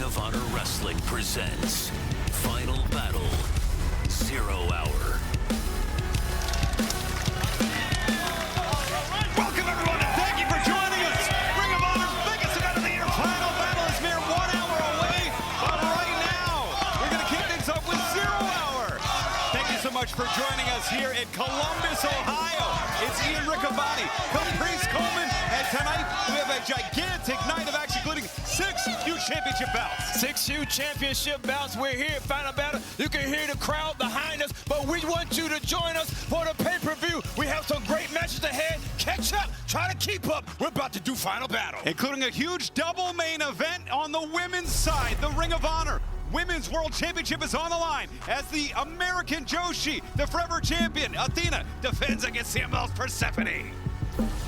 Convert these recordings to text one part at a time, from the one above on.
of Honor Wrestling presents Final Battle, 0 Hour. Welcome everyone and thank you for joining us. Ring of Honor's biggest event of the year. Final Battle is mere 1 hour away. But right now, we're going to kick things up with 0 Hour. Thank you so much for joining us here in Columbus, Ohio. It's Ian Riccaboni, Caprice Coleman, and tonight we have a gigantic night of action, including 6 huge championship bouts. 6 huge championship bouts. We're here at Final Battle. You can hear the crowd behind us, but we want you to join us for the pay-per-view. We have some great matches ahead. Catch up. Try to keep up. We're about to do Final Battle. Including a huge double main event on the women's side. The Ring of Honor Women's World Championship is on the line as the American Joshi, the forever champion, Athena, defends against CML's Persephone.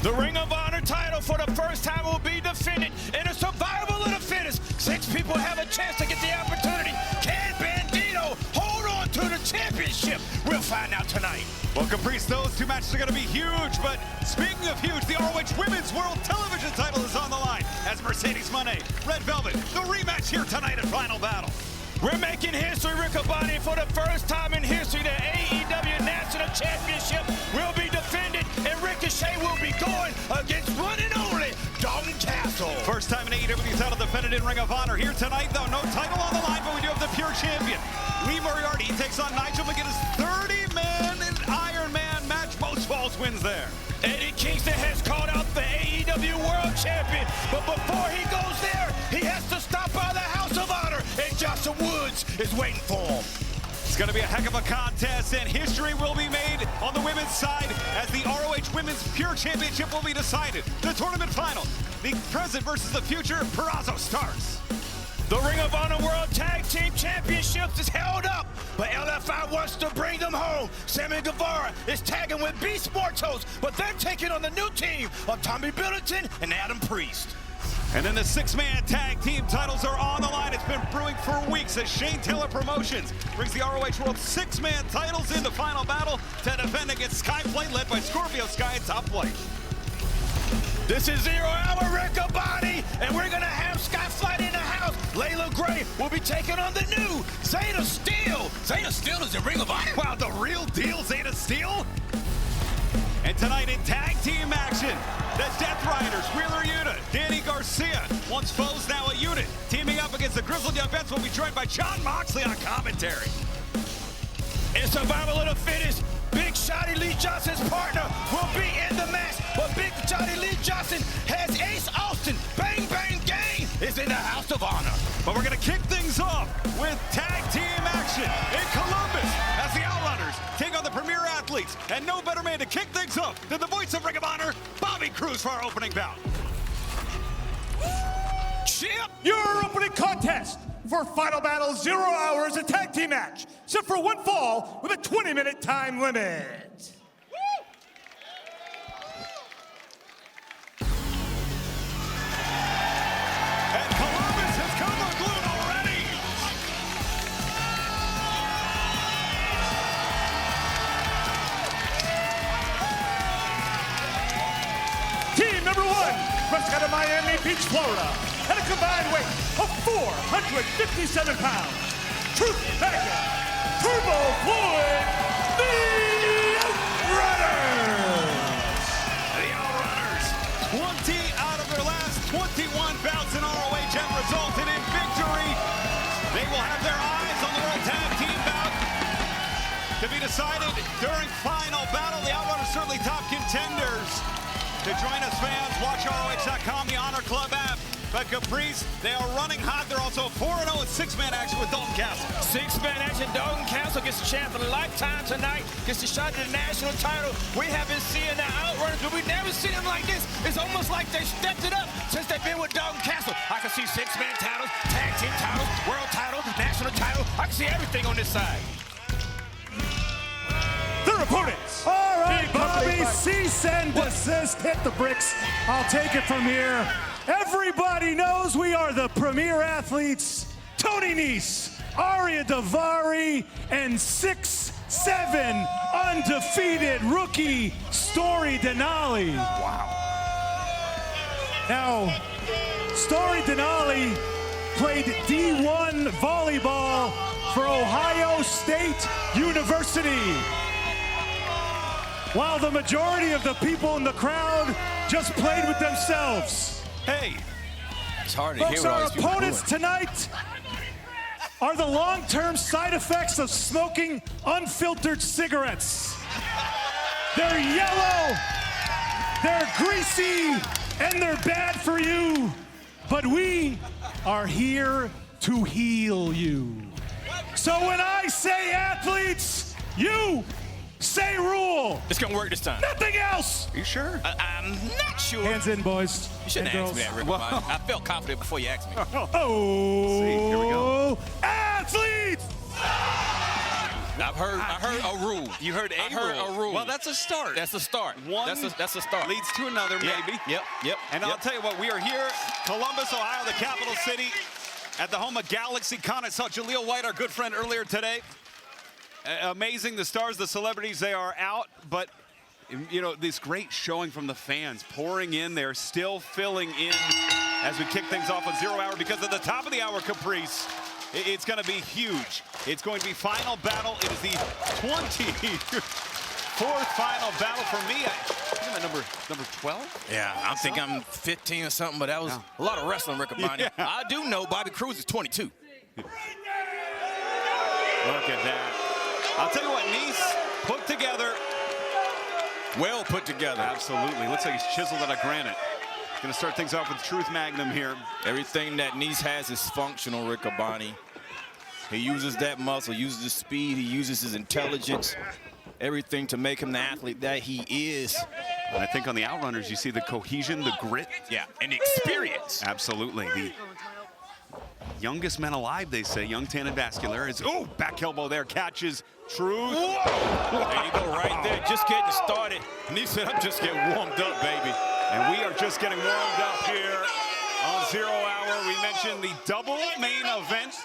The Ring of Honor title for the first time will be defended in a survival of the fittest. 6 people have a chance to get the opportunity. Can Bandito hold on to the championship? We'll find out tonight. Well, Caprice, those 2 matches are going to be huge, but speaking of huge, the ROH Women's World Television title is on the line as Mercedes Moné, Red Velvet, the rematch here tonight at Final Battle. We're making history, Riccaboni. For the first time in history, the AEW National Championship will be defended, and Ricochet will be going against one and only Dalton Castle. First time an AEW title defended in Ring of Honor. Here tonight, though, no title on the line, but we do have the Pure Champion. Lee Moriarty takes on Nigel McGuinness, 30-man and Iron Man match. Most falls wins there. Eddie Kingston has called out the AEW World Champion, but before he goes there, he has to stop by the House of Honor, and Joshua Woods is waiting for him. It's going to be a heck of a contest, and history will be made on the women's side as the ROH Women's Pure Championship will be decided. The tournament final, the present versus the future, Purrazzo starts. The Ring of Honor World Tag Team Championships is held up, but LFI wants to bring them home. Sammy Guevara is tagging with Beast Mortos, but they're taking on the new team of Tommy Billington and Adam Priest. And then the 6-man tag team titles are on the line. It's been brewing for weeks as Shane Taylor Promotions brings the ROH World 6-man titles into Final Battle to defend against Skyplate, led by Scorpio Sky at Top Plate. This is 0 Hour Riccaboni, and we're going to have Skyflight in the house. Layla Gray will be taking on the new Zeta Steel. Zeta Steel is the Ring of Honor. Wow, the real deal Zeta Steel? And tonight in tag team action, the Death Riders, Wheeler Yuta, Danny Garcia, once foes, now a unit, teaming up against the Grizzled Young Vets, will be joined by Jon Moxley on commentary. In survival of the fittest, Big Shotty Lee Johnson's partner will be in the match, but Big Shotty Lee Johnson has Ace Austin. Bang Bang Gang is in the House of Honor. But we're going to kick things off with tag team action in Columbus as the Outrunners take on the Premier Athletes. And no better man to kick things off than the voice of Ring of Honor, Bobby Cruz, for our opening bout. Chip! Your opening contest for Final Battle 0 Hours, a tag team match, set for 1 fall with a 20-minute time limit. And Columbus has come unglued already. Team number 1, wrestling out of Miami Beach, Florida, at a combined weight of 457 pounds, Truth Vega, Turbo Floyd, the Outrunners! The Outrunners, 20 out of their last 21 bouts in ROH have resulted in victory. They will have their eyes on the World Tag Team bout to be decided during Final Battle. The Outrunners certainly top contenders. To join us, fans, watch ROH.com, the Honor Club app. But Caprice, they are running hot. They're also 4-0 in 6-man action with Dalton Castle. 6-man action. Dalton Castle gets the champ of a lifetime tonight. Gets the shot at the national title. We haven't seen the Outrunners, but we've never seen them like this. It's almost like they stepped it up since they've been with Dalton Castle. I can see 6-man titles, tag team titles, world titles, national title. I can see everything on this side. Their opponents. All right, Bobby, cease and desist. Hit the bricks. I'll take it from here. Everybody knows we are the Premier Athletes. Tony Nese, Aria Daivari, and 6'7" undefeated rookie Story Denali. Wow. Now, Story Denali played D1 volleyball for Ohio State University. While the majority of the people in the crowd just played with themselves. Hey, It's hard to Folks, hear what all our these people opponents doing. tonight are the long-term side effects of smoking unfiltered cigarettes. They're yellow, they're greasy, and they're bad for you. But we are here to heal you. So when I say athletes, you say rule. It's gonna work this time. Nothing else. are you sure? I'm not sure. Hands in, boys. You shouldn't and ask me that, Rick. I felt confident before you asked me. Oh, See, here we go. Athletes! I heard a rule. You heard a rule. Well, that's a start. That's a start. One That's a start. leads to another, maybe. Yep. And I'll tell you what, we are here, Columbus, Ohio, the capital city, at the home of Galaxy Con. I saw Jaleel White, our good friend, earlier today. Amazing, the stars, the celebrities, they are out, but you know, this great showing from the fans pouring in. They're still filling in as we kick things off on 0 hour because at the top of the hour, Caprice, it's going to be huge. It's going to be final battle. It is the 24th final battle for me. I'm at number 12. Yeah, I think I'm 15 or something, but that was a lot of wrestling, Rick Abani. Yeah. I do know Bobby Cruz is 22. Look at that. I'll tell you what, Nice put together. Well put together. Absolutely. Looks like he's chiseled out of granite. Going to start things off with Truth Magnum here. Everything that Nice has is functional, Rick Abani. He uses that muscle, uses his speed, he uses his intelligence, everything to make him the athlete that he is. And I think on the outrunners, you see the cohesion, the grit. Yeah, and the experience. Absolutely. The youngest men alive, they say. Young, tan, and vascular. Is back elbow there. Catches Truth. There you go, right there. Just getting started. Nice said, I'm just getting warmed up, baby. And we are just getting warmed up here on 0 hour. We mentioned the double main event.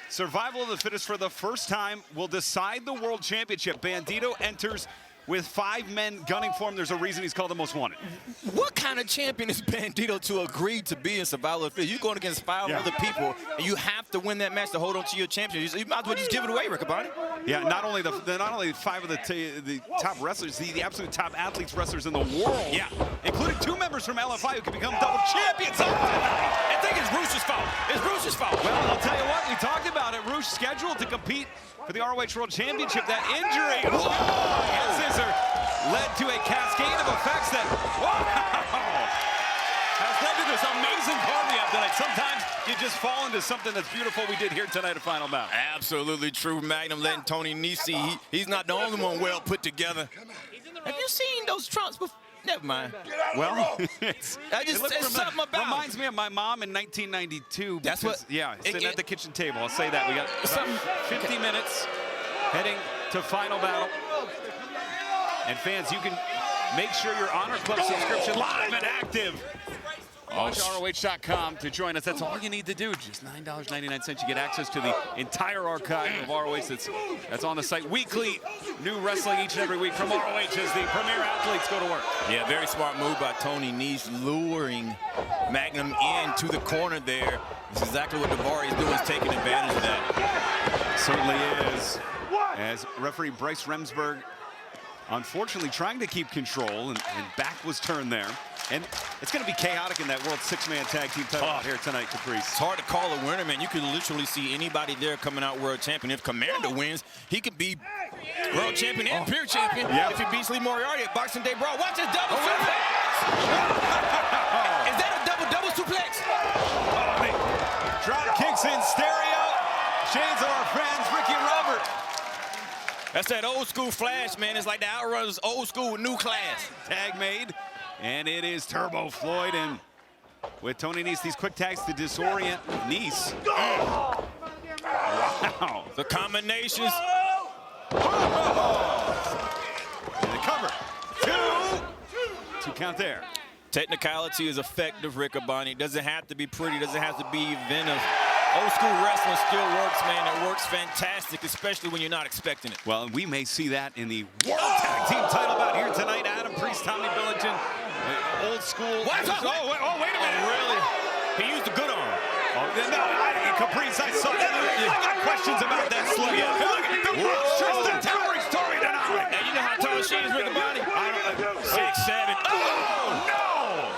Survival of the fittest for the first time will decide the World Championship. Bandito enters with 5 men gunning for him. There's a reason he's called the most wanted. What kind of champion is Bandito to agree to be in survival of the fittest? You're going against 5 other people, and you have to win that match to hold on to your championship. You might as well just give it away, Rick Abani. Yeah, not only 5 of the top wrestlers, the absolute top athletes, wrestlers in the world. Yeah. Including 2 members from LFI who could become double champions. I think it's Roosh's fault. It's Roosh's fault. Well, I'll tell you what, we talked about it. Roosh scheduled to compete for the ROH World Championship. That injury, scissor, led to a cascade of effects that, has led to this amazing card we have tonight. Sometimes you just fall into something that's beautiful. We did here tonight at Final Bout. Absolutely true. Magnum letting Tony Nese, he's not the only one well put together. Have you seen those trunks before? Never mind. Well, it's something about reminds me of my mom in 1992. That's because, what. Yeah, sitting at the kitchen table. I'll say that. We got 50 minutes heading to Final Battle. And fans, you can make sure your Honor Club subscription live and active. Watch ROH.com to join us. That's all you need to do. Just $9.99. You get access to the entire archive of ROH that's on the site weekly. New wrestling each and every week from ROH as the premier athletes go to work. Yeah, very smart move by Tony Nese, luring Magnum into the corner there. This is exactly what Davari is doing, is taking advantage of that. Certainly is. As referee Bryce Remsburg, unfortunately, trying to keep control, and back was turned there. And it's going to be chaotic in that World 6-man tag team title out here tonight, Caprice. It's hard to call a winner, man. You could literally see anybody there coming out world champion. If Commander wins, he could be world champion and pure champion. If he beats Lee Moriarty at Boxing Day Brawl. Watch this double suplex. Is that a double suplex? Drop kicks in stereo. Shades of our friends, Ricky and Robert. That's that old school flash, man. It's like the Outrunners old school with new class. Tag made. And it is Turbo Floyd, and with Tony Nese, these quick tags to disorient Nese. Wow. The combinations. And the cover. Two count there. Technicality is effective, Rick Abani. Doesn't have to be pretty, doesn't have to be inventive. Old school wrestling still works, man. It works fantastic, especially when you're not expecting it. Well, we may see that in the World Tag Team title bout here tonight. Adam Priest, Tommy Billington, old school. What? Oh, wait a minute. Really? He used the good arm. Caprice, I saw that. I got questions about that slug. Look at the monstrous, the towering story tonight. And you know how tall she is, Riccaboni? 6'7". Oh, no!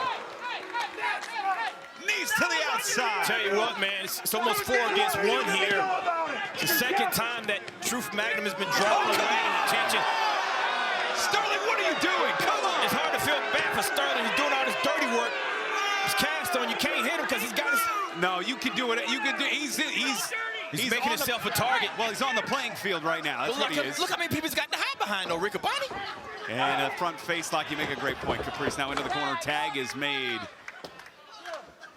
Knees to the outside. Tell you what, man, it's almost 4 against 1 here. It's the second time that Truth Magnum has been drawing the attention. Sterling, what are you doing? Come on. It's hard to feel bad for Sterling. He's doing all this dirty work. He's cast on. You can't hit him because he's got his... No, you can do it. You can do. He's making himself a target. Well, he's on the playing field right now. That's what he is. Look how many people he's got to hide behind, though, Riccaboni. And a front face lock. You make a great point, Caprice. Now into the corner. Tag is made.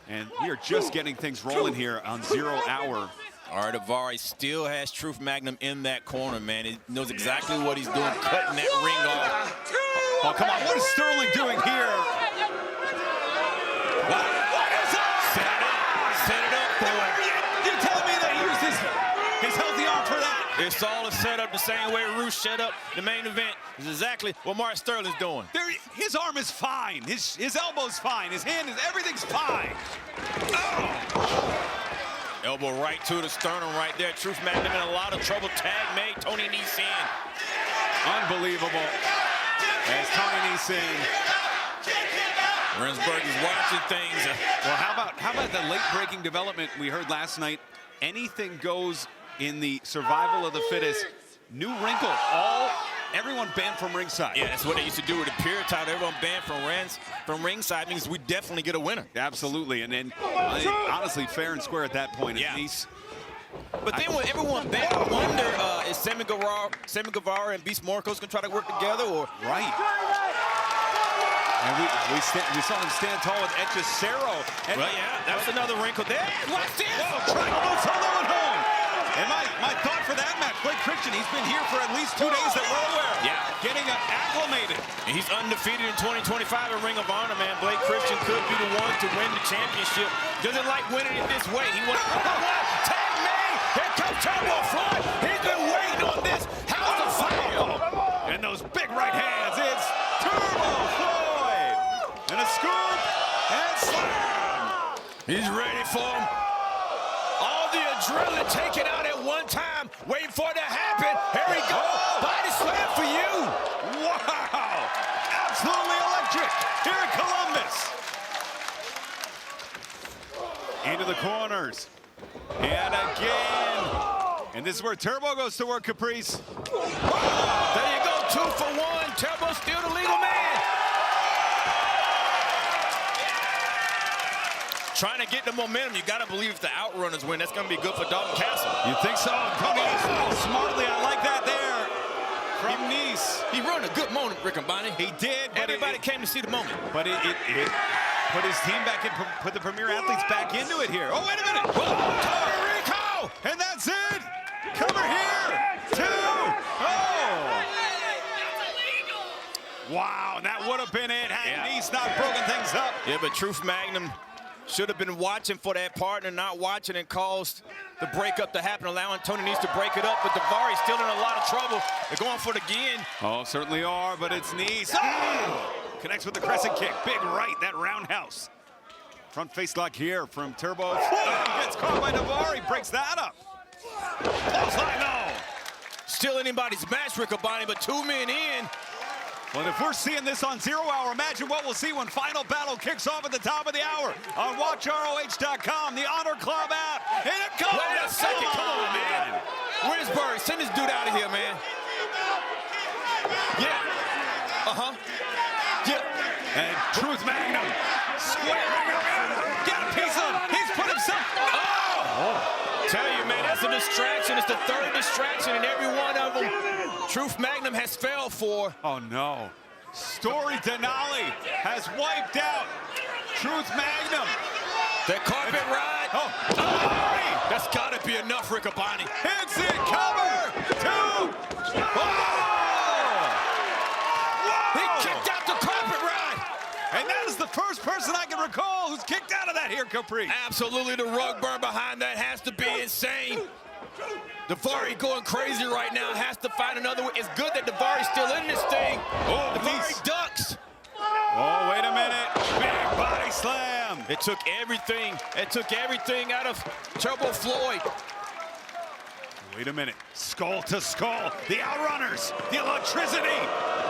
And we are just getting things rolling here on 0 hour. Davari still has Truth Magnum in that corner, man. He knows exactly what he's doing, cutting that ring off. Oh, come on. What is Sterling doing here? What is it? Set it up for him. You're telling me that he used his healthy arm for that? It's all a setup the same way Roosh set up the main event. It's exactly what Mark Sterling's doing. His arm is fine. His elbow's fine. His hand is, everything's fine. Oh! Elbow right to the sternum right there. Truth Magnum in a lot of trouble. Tag made. Tony Nese in. Unbelievable. As Tony Nese in. Rensburg is watching things. Well, how about the late-breaking development we heard last night? Anything goes in the survival of the fittest. New wrinkle. Everyone banned from ringside. Yeah, that's what they used to do with the Pure title. Everyone banned from ringside means we definitely get a winner. Absolutely, and then honestly, fair and square at that point. Yeah. Nice. But then when everyone banned, I wonder is Sammy Guevara and Beast Marcos gonna try to work together, or right? And we saw him stand tall with Hechicero. Well, yeah, that's another wrinkle there. Watch this. Whoa, trying to lose on that one home. And my thought for that match, Blake Christian, he's been here for at least 2 days that we're aware of. Yeah. Getting acclimated. And he's undefeated in 2025 in Ring of Honor, man. Blake Christian could be the one to win the championship. Doesn't like winning it this way. He won. Tag me. Here comes Turbo Floyd. He's been waiting on this. How's the fight? And those big right hands. It's Turbo Floyd. And a scoop and slam. He's ready for him. All the adrenaline taken out at one time, waiting for it to happen. Here we go. Body slam for you. Wow. Absolutely electric here in Columbus. Into the corners. And again. And this is where Turbo goes to work, Caprice. There you go, 2 for 1. Turbo still the legal man. Trying to get the momentum. You got to believe if the Outrunners win, that's going to be good for Dalton Castle. You think so? Tony smartly, I like that there. From Nice. He run a good moment, Riccaboni. He did. But everybody came to see the moment. But it put his team back in, put the Premier Athletes back into it here. Oh, wait a minute. Whoa, Tony Rico! And that's it. Cover here. 2. Oh. Wow, that would have been it had Nice not broken things up. Yeah, but Truth Magnum should have been watching for that partner, not watching, and caused the breakup to happen, allowing Tony Nese to break it up. But Davari's still in a lot of trouble. They're going for it again. Oh, certainly are, but it's Nese. Oh! Connects with the crescent kick. Big right, that roundhouse. Front face lock here from Turbo. Gets caught by Davari, breaks that up. Clothesline, no. Still anybody's match, Riccaboni, but 2 men in. Well, if we're seeing this on 0 hour, imagine what we'll see when Final Battle kicks off at the top of the hour on WatchROH.com, the Honor Club app. And it comes. Wait a second, come on, man. Rensburg, send this dude out of here, man. Yeah. Yeah. And Truth Magnum squaring around. Get a piece of him. He's put himself. Oh! Tell you, man, that's a distraction. It's the 3rd distraction in every one of them. Truth Magnum has failed for. Oh, no. Story Denali has wiped out Truth Magnum. That carpet ride. Oh. That's got to be enough, Riccaboni. Hits it. Cover. 2. He kicked out the carpet ride. And that is the first person I can recall who's kicked out of that here, Capri. Absolutely, the rug burn behind that has to be insane. Davari going crazy right now, has to find another way. It's good that Davari's still in this thing. Oh, Davari ducks. Oh, wait a minute. Big body slam. It took everything. It took everything out of Turbo Floyd. Wait a minute. Skull to skull. The Outrunners. The electricity.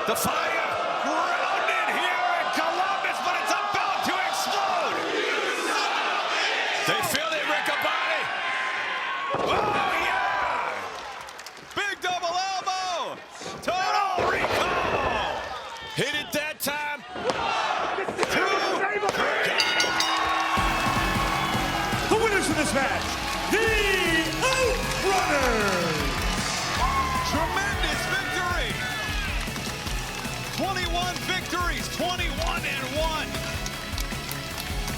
The fire. Grounded here in Columbus, but it's about to explode. They feel it, Riccaboni. Oh, yeah! Big double elbow. Total recall. Hit it that time. The winners of this match, the Outrunners. Tremendous victory. 21 victories, 21-1.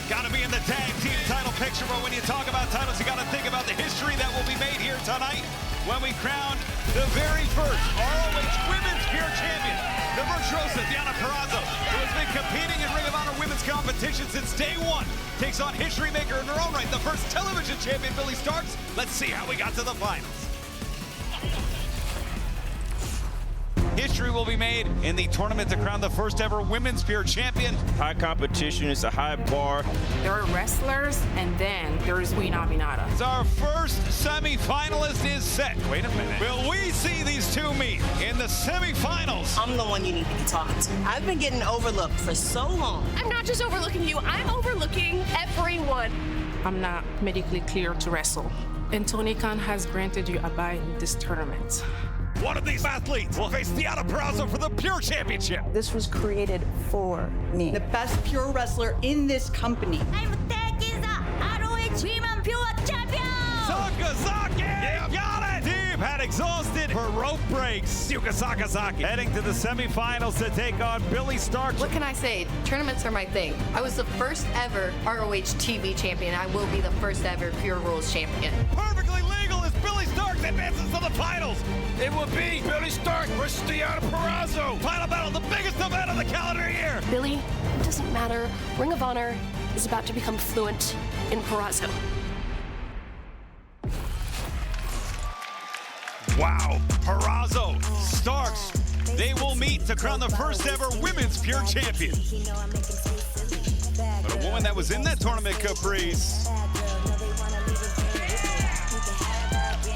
Got to be in the tag team title picture, but when you talk about titles, you got to think about the history that will be made here tonight when we crown the very first ROH Women's Pure Champion, the virtuosa Deonna Purrazzo, who has been competing in Ring of Honor women's competition since day one, takes on history maker in her own right, the first television champion, Billie Starkz. Let's see how we got to the finals. History will be made in the tournament to crown the first ever Women's Pure Champion. High competition. It's a high bar. There are wrestlers, and then there's Queen Aminata. Our first semi-finalist is set. Wait a minute. Will we see these two meet in the semi-finals? I'm the one you need to be talking to. I've been getting overlooked for so long. I'm not just overlooking you, I'm overlooking everyone. I'm not medically cleared to wrestle. And Tony Khan has granted you a bye in this tournament. One of these athletes will face Deonna Purrazzo for the Pure Championship. This was created for me. The best pure wrestler in this company. I'm taking the ROH Women Pure Champion! Sakazaki! Yeah. Got it! Team had exhausted her rope breaks. Yuka Sakazaki heading to the semifinals to take on Billie Starkz. What can I say? Tournaments are my thing. I was the first ever ROH TV champion. I will be the first ever Pure Rules champion. Perfectly legal as Billie Starkz advances to the finals. It will be Billie Starkz versus Deonna Purrazzo. Final battle, the biggest event of the calendar year. Billie, it doesn't matter. Ring of Honor is about to become fluent in Purrazzo. Wow, Purrazzo, Starkz, they will meet to crown the first ever Women's Pure Champion. But a woman that was in that tournament, Caprice.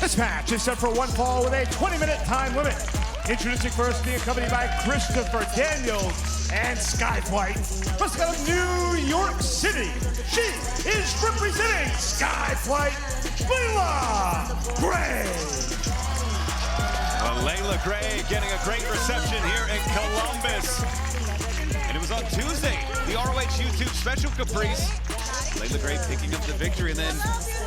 This match is set for one fall with a 20-minute time limit. Introducing first, being accompanied by Christopher Daniels and Skyflight. First out of New York City, she is representing Skyflight, Layla Gray. Layla Gray getting a great reception here in Columbus. And it was on Tuesday, the ROH YouTube special, Caprice. Layla Gray picking up the victory and then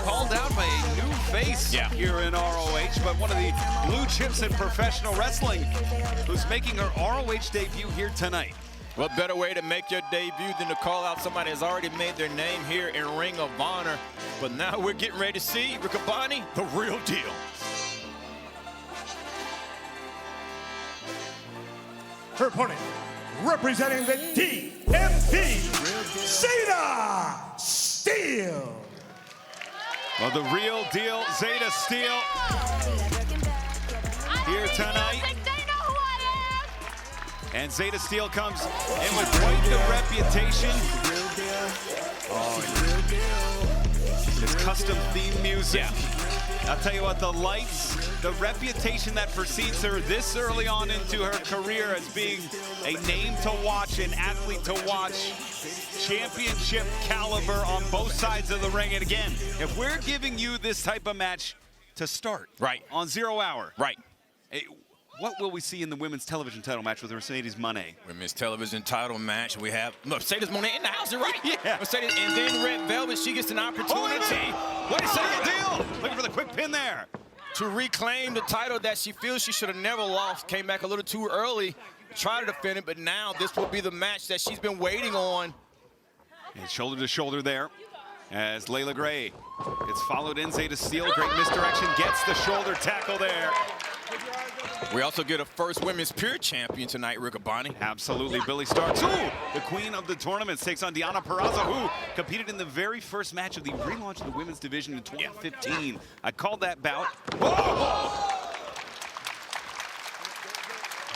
called out by a new face here in ROH, but one of the blue chips in professional wrestling who's making her ROH debut here tonight. What better way to make your debut than to call out somebody that's already made their name here in Ring of Honor. But now we're getting ready to see Riccaboni, the real deal. Her opponent, representing the DMV, Zeta Steel. Well, the real deal, Zeta Steel, here tonight. And Zeta Steel comes in with quite the reputation. Oh, this custom theme music. I'll tell you what, the lights, the reputation that precedes her this early on into her career as being a name to watch, an athlete to watch, championship caliber on both sides of the ring. And again, if we're giving you this type of match to start on 0 hour, what will we see in the women's television title match with Mercedes Moné? Women's television title match, we have Mercedes Moné in the house, right? Yeah. Mercedes, and then Red Velvet, she gets an opportunity. Wait a second, deal. Looking for the quick pin there. To reclaim the title that she feels she should have never lost. Came back a little too early, tried to defend it, but now this will be the match that she's been waiting on. And shoulder to shoulder there as Layla Gray gets followed in. Zeta Steel, great misdirection, gets the shoulder tackle there. We also get a first Women's Pure Champion tonight, Riccaboni. Absolutely, Billie Starkz, the queen of the tournament, takes on Deonna Purrazzo, who competed in the very first match of the relaunch of the women's division in 2015. I called that bout. Whoa!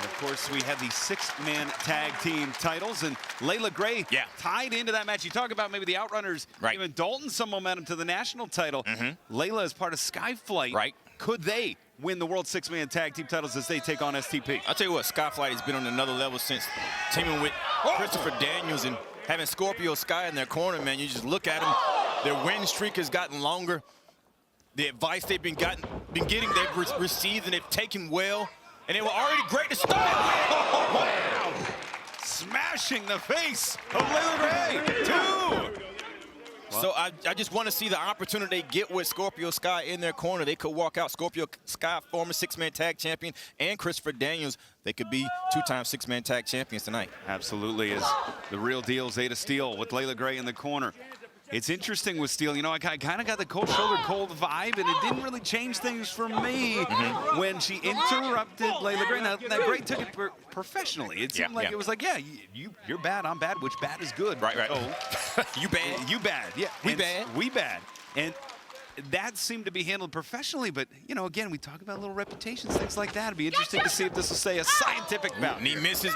Of course, we have the 6-man tag team titles, and Layla Gray tied into that match. You talk about maybe the Outrunners giving Dalton some momentum to the national title. Layla is part of Skyflight. Right. Could they win the World 6-man tag team titles as they take on STP? I'll tell you what, Skyflight has been on another level since teaming with Christopher Daniels and having Scorpio Sky in their corner, man. You just look at them. Their win streak has gotten longer. The advice they've been getting, they've received, and they've taken well. And they were already great to start with. Wow! Smashing the face of Layla Gray. 2. So I just want to see the opportunity they get with Scorpio Sky in their corner. They could walk out. Scorpio Sky, former 6-man tag champion, and Christopher Daniels. They could be 2-time 6-man tag champions tonight. Absolutely, is the real deal. Zeta Steele with Layla Gray in the corner. It's interesting with Steele, you know, I kind of got the cold shoulder cold vibe, and it didn't really change things for me when she interrupted Layla Gray. Now, Gray took it professionally. It seemed like it was like, yeah, you're bad, I'm bad, which bad is good. Right. Oh, you bad. You bad, yeah. We bad. And that seemed to be handled professionally, but, you know, again, we talk about little reputations, things like that. It'd be interesting to see if this will say a scientific bout. And he misses.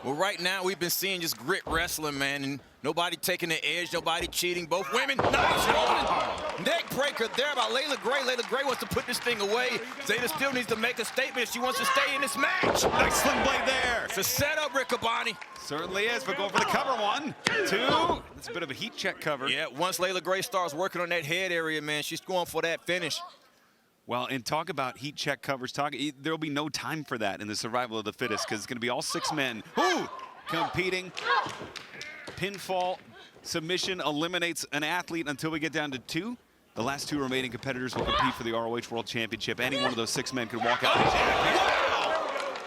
Well, right now, we've been seeing just grit wrestling, man, and nobody taking the edge, nobody cheating. Both women, nice rolling neck breaker there by Layla Gray. Layla Gray wants to put this thing away. Zeta still needs to make a statement if she wants to stay in this match. Nice sling blade there. It's a setup, Riccaboni. Certainly is, but going for the cover. 1, 2. It's a bit of a heat check cover. Yeah, once Layla Gray starts working on that head area, man, she's going for that finish. Well, and talk about heat check covers. There'll be no time for that in the survival of the fittest because it's going to be all 6 men competing. Pinfall submission eliminates an athlete until we get down to 2. The last 2 remaining competitors will compete for the ROH World Championship. Any one of those 6 men could walk out.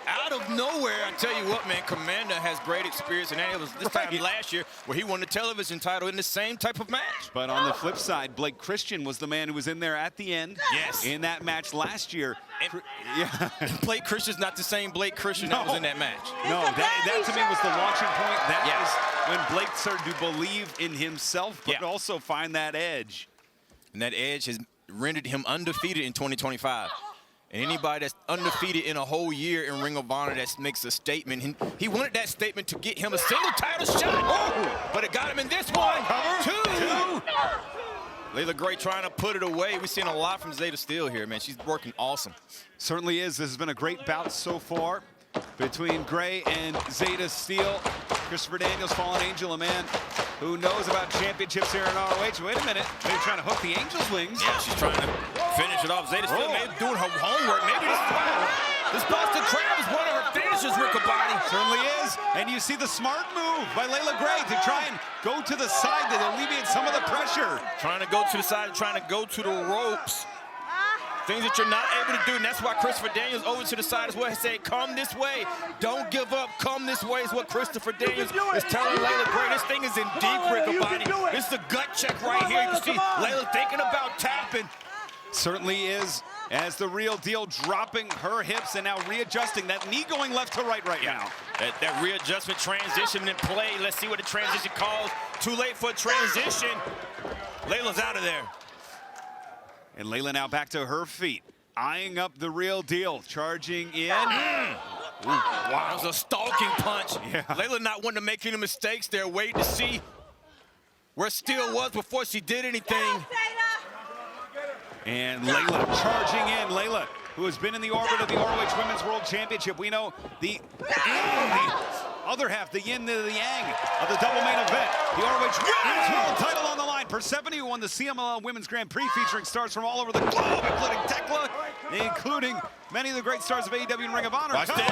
Out of nowhere, I tell you what, man, Commander has great experience, and it was this time last year where he won the television title in the same type of match. But on the flip side, Blake Christian was the man who was in there at the end. Yes. In that match last year. Blake Christian's not the same Blake Christian that was in that match. No, that to me was the launching point. That is when Blake started to believe in himself, but also find that edge. And that edge has rendered him undefeated in 2025. And anybody that's undefeated in a whole year in Ring of Honor that makes a statement, he wanted that statement to get him a single title shot, but it got him in this one. Two. Layla Gray trying to put it away. We've seen a lot from Zeta Steele here, man. She's working awesome. Certainly is. This has been a great bout so far between Gray and Zeta Steele. Christopher Daniels, Fallen Angel, a man who knows about championships here in ROH. Wait a minute, maybe trying to hook the Angel's wings. Yeah, she's trying to finish it off. Zeta Steele maybe doing her homework. Maybe this Boston Crab is one of her finishes, Riccaboni. Certainly is. And you see the smart move by Layla Gray to try and go to the side to alleviate some of the pressure. Trying to go to the side, trying to go to the ropes. Things that you're not able to do, and that's why Christopher Daniels over to the side as well. He said, come this way. Don't give up. Come this way is what Christopher Daniels is telling Layla Gray. This thing is in deep, Riccaboni. This is a gut check right here. You can see Layla thinking about tapping. Certainly is, as the real deal dropping her hips and now readjusting. That knee going left to right now. That readjustment transition in play. Let's see what the transition calls. Too late for a transition. Layla's out of there. And Layla now back to her feet, eyeing up the real deal, charging in. Wow, that was a stalking punch. Layla not wanting to make any mistakes there, waiting to see where Steele was before she did anything. And Layla charging in. Layla, who has been in the orbit of the ROH Women's World Championship. We know the other half, the yin to the yang of the double main event. The ROH Women's World title on the line. Persephone, who won the CMLL Women's Grand Prix, featuring stars from all over the globe, including Tekla, including many of the great stars of AEW and Ring of Honor. Watch this.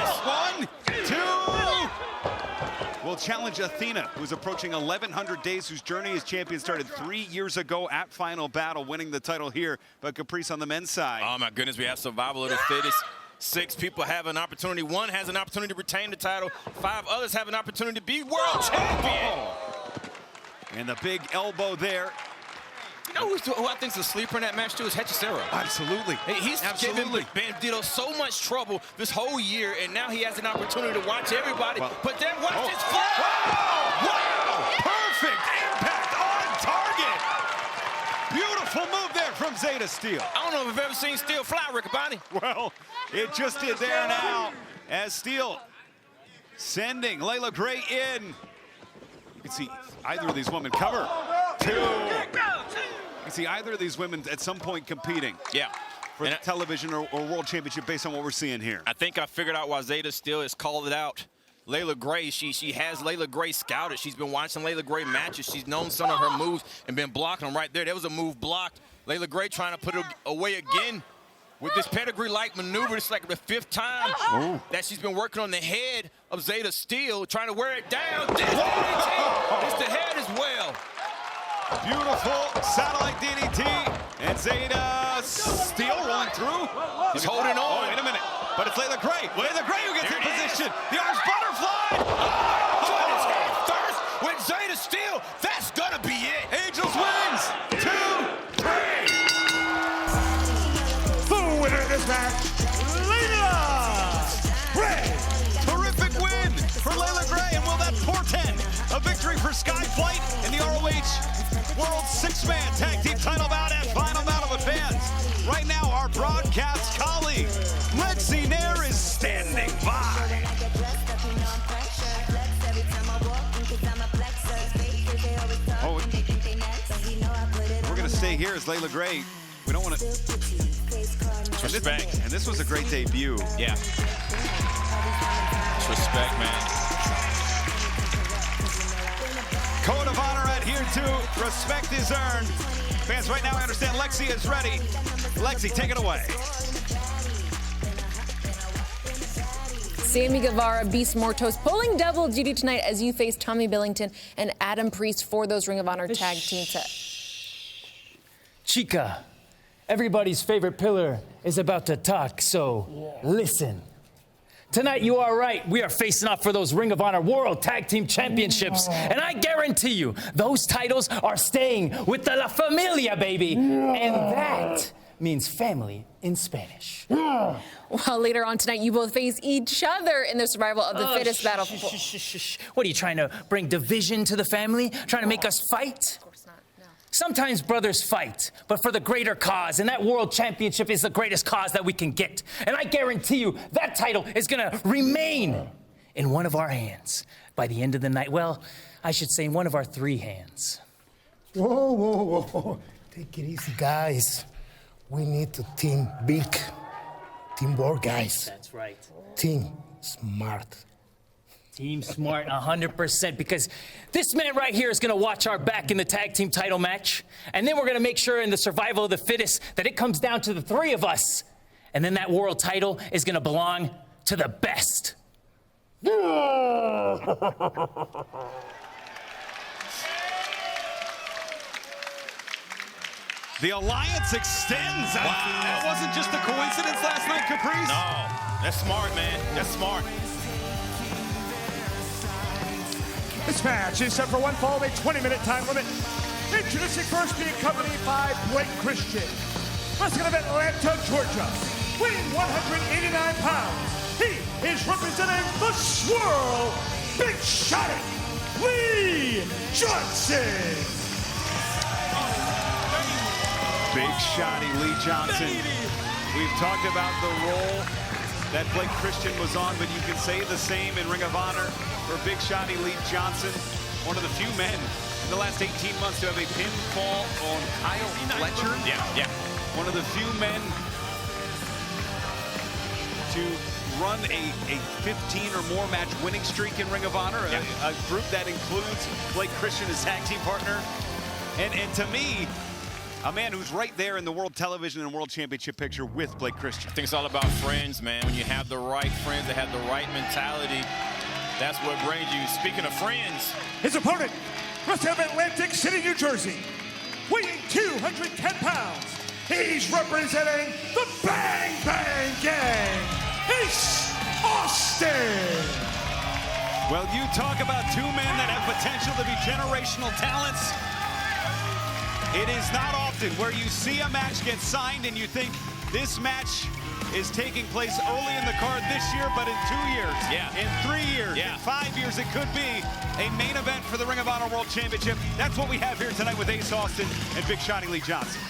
1, 2. Will challenge Athena, who's approaching 1,100 days, whose journey as champion started 3 years ago at Final Battle, winning the title here. But Caprice on the men's side. Oh, my goodness, we have survival of the fittest. 6 people have an opportunity. 1 has an opportunity to retain the title. 5 others have an opportunity to be world champion. And the big elbow there. You know who I think's a sleeper in that match, too, is Hechicero. Absolutely. He's given Bandito so much trouble this whole year, and now he has an opportunity to watch everybody. But then watch this fly. Wow! Perfect impact on target. Beautiful Beautiful move there from Zeta Steel. I don't know if I've ever seen Steel fly, Riccaboni. Well, it just did there now as Steel sending Layla Gray in. You can see either of these women cover. Two. You can see either of these women at some point competing. Yeah. For the television or world championship based on what we're seeing here. I think I figured out why Zeta Steel has called it out. Layla Gray, she has Layla Gray scouted. She's been watching Layla Gray matches. She's known some of her moves and been blocking them right there. There was a move blocked. Layla Gray trying to put it away again with this pedigree-like maneuver. It's like the 5th time that she's been working on the head of Zeta Steel, trying to wear it down. It's the head as well. Beautiful satellite DDT, and Zeta Steel rolling through. He's holding on. Oh, wait a minute. But it's Layla Gray. Layla Gray who gets in position. The arms butterfly. First with Zeta Steel. That's gonna be it. Angels wins. 2, 3. The winner of this match, Layla Gray. Terrific win for Layla Gray, and will that portend a victory for Skyflight in the ROH World 6-man tag team title bout and final bout of advance. Right now, our broadcast colleague, Lexi Nair, is standing by. Oh, we're going to stay here as Layla Gray. We don't want to... Respect. And this was a great debut. Yeah. It's respect, man. Code of honor adhered to. Respect is earned. Fans, right now I understand Lexi is ready. Lexi, take it away. Sammy Guevara, Beast Mortos pulling double duty tonight as you face Tommy Billington and Adam Priest for those Ring of Honor tag team Chica, everybody's favorite pillar is about to talk, so listen. Tonight, you are right. We are facing off for those Ring of Honor World Tag Team Championships. And I guarantee you, those titles are staying with the La Familia, baby. And that means family in Spanish. Well, later on tonight, you both face each other in the survival of the fittest battle. What are you trying to bring division to the family? Trying to make us fight? Sometimes brothers fight, but for the greater cause, and that World Championship is the greatest cause that we can get. And I guarantee you, that title is gonna remain in one of our hands by the end of the night. Well, I should say in one of our 3 hands. Whoa, whoa, whoa. Take it easy, guys. We need to team big. Teamwork, guys. That's right. Team smart. Team smart, 100%, because this man right here is going to watch our back in the tag team title match, and then we're going to make sure in the survival of the fittest that it comes down to the 3 of us, and then that world title is going to belong to the best. The alliance extends. Wow. That wasn't just a coincidence last night, Caprice. No, that's smart, man. That's smart. This match is set for one fall, a 20-minute time limit. Introducing first, being accompanied by Blake Christian. Wrestling out of Atlanta, Georgia. Weighing 189 pounds. He is representing the Swirl, Big Shotty, Lee Johnson. Big Shotty Lee Johnson. We've talked about the role that Blake Christian was on, but you can say the same in Ring of Honor for Big Shotty Lee Johnson, one of the few men in the last 18 months to have a pinfall on Kyle Fletcher. Yeah. One of the few men to run a 15 or more match winning streak in Ring of Honor, a group that includes Blake Christian as tag team partner. And to me, a man who's right there in the World Television and World Championship picture with Blake Christian. I think it's all about friends, man. When you have the right friends that have the right mentality, that's what brings you. Speaking of friends. His opponent, wrestling out of Atlantic City, New Jersey. Weighing 210 pounds. He's representing the Bang Bang Gang. Ace Austin. Well, you talk about 2 men that have potential to be generational talents. It is not often where you see a match get signed and you think this match is taking place early in the card this year, but in 2 years, in 3 years, in 5 years, it could be a main event for the Ring of Honor World Championship. That's what we have here tonight with Ace Austin and Big Shotty Lee Johnson.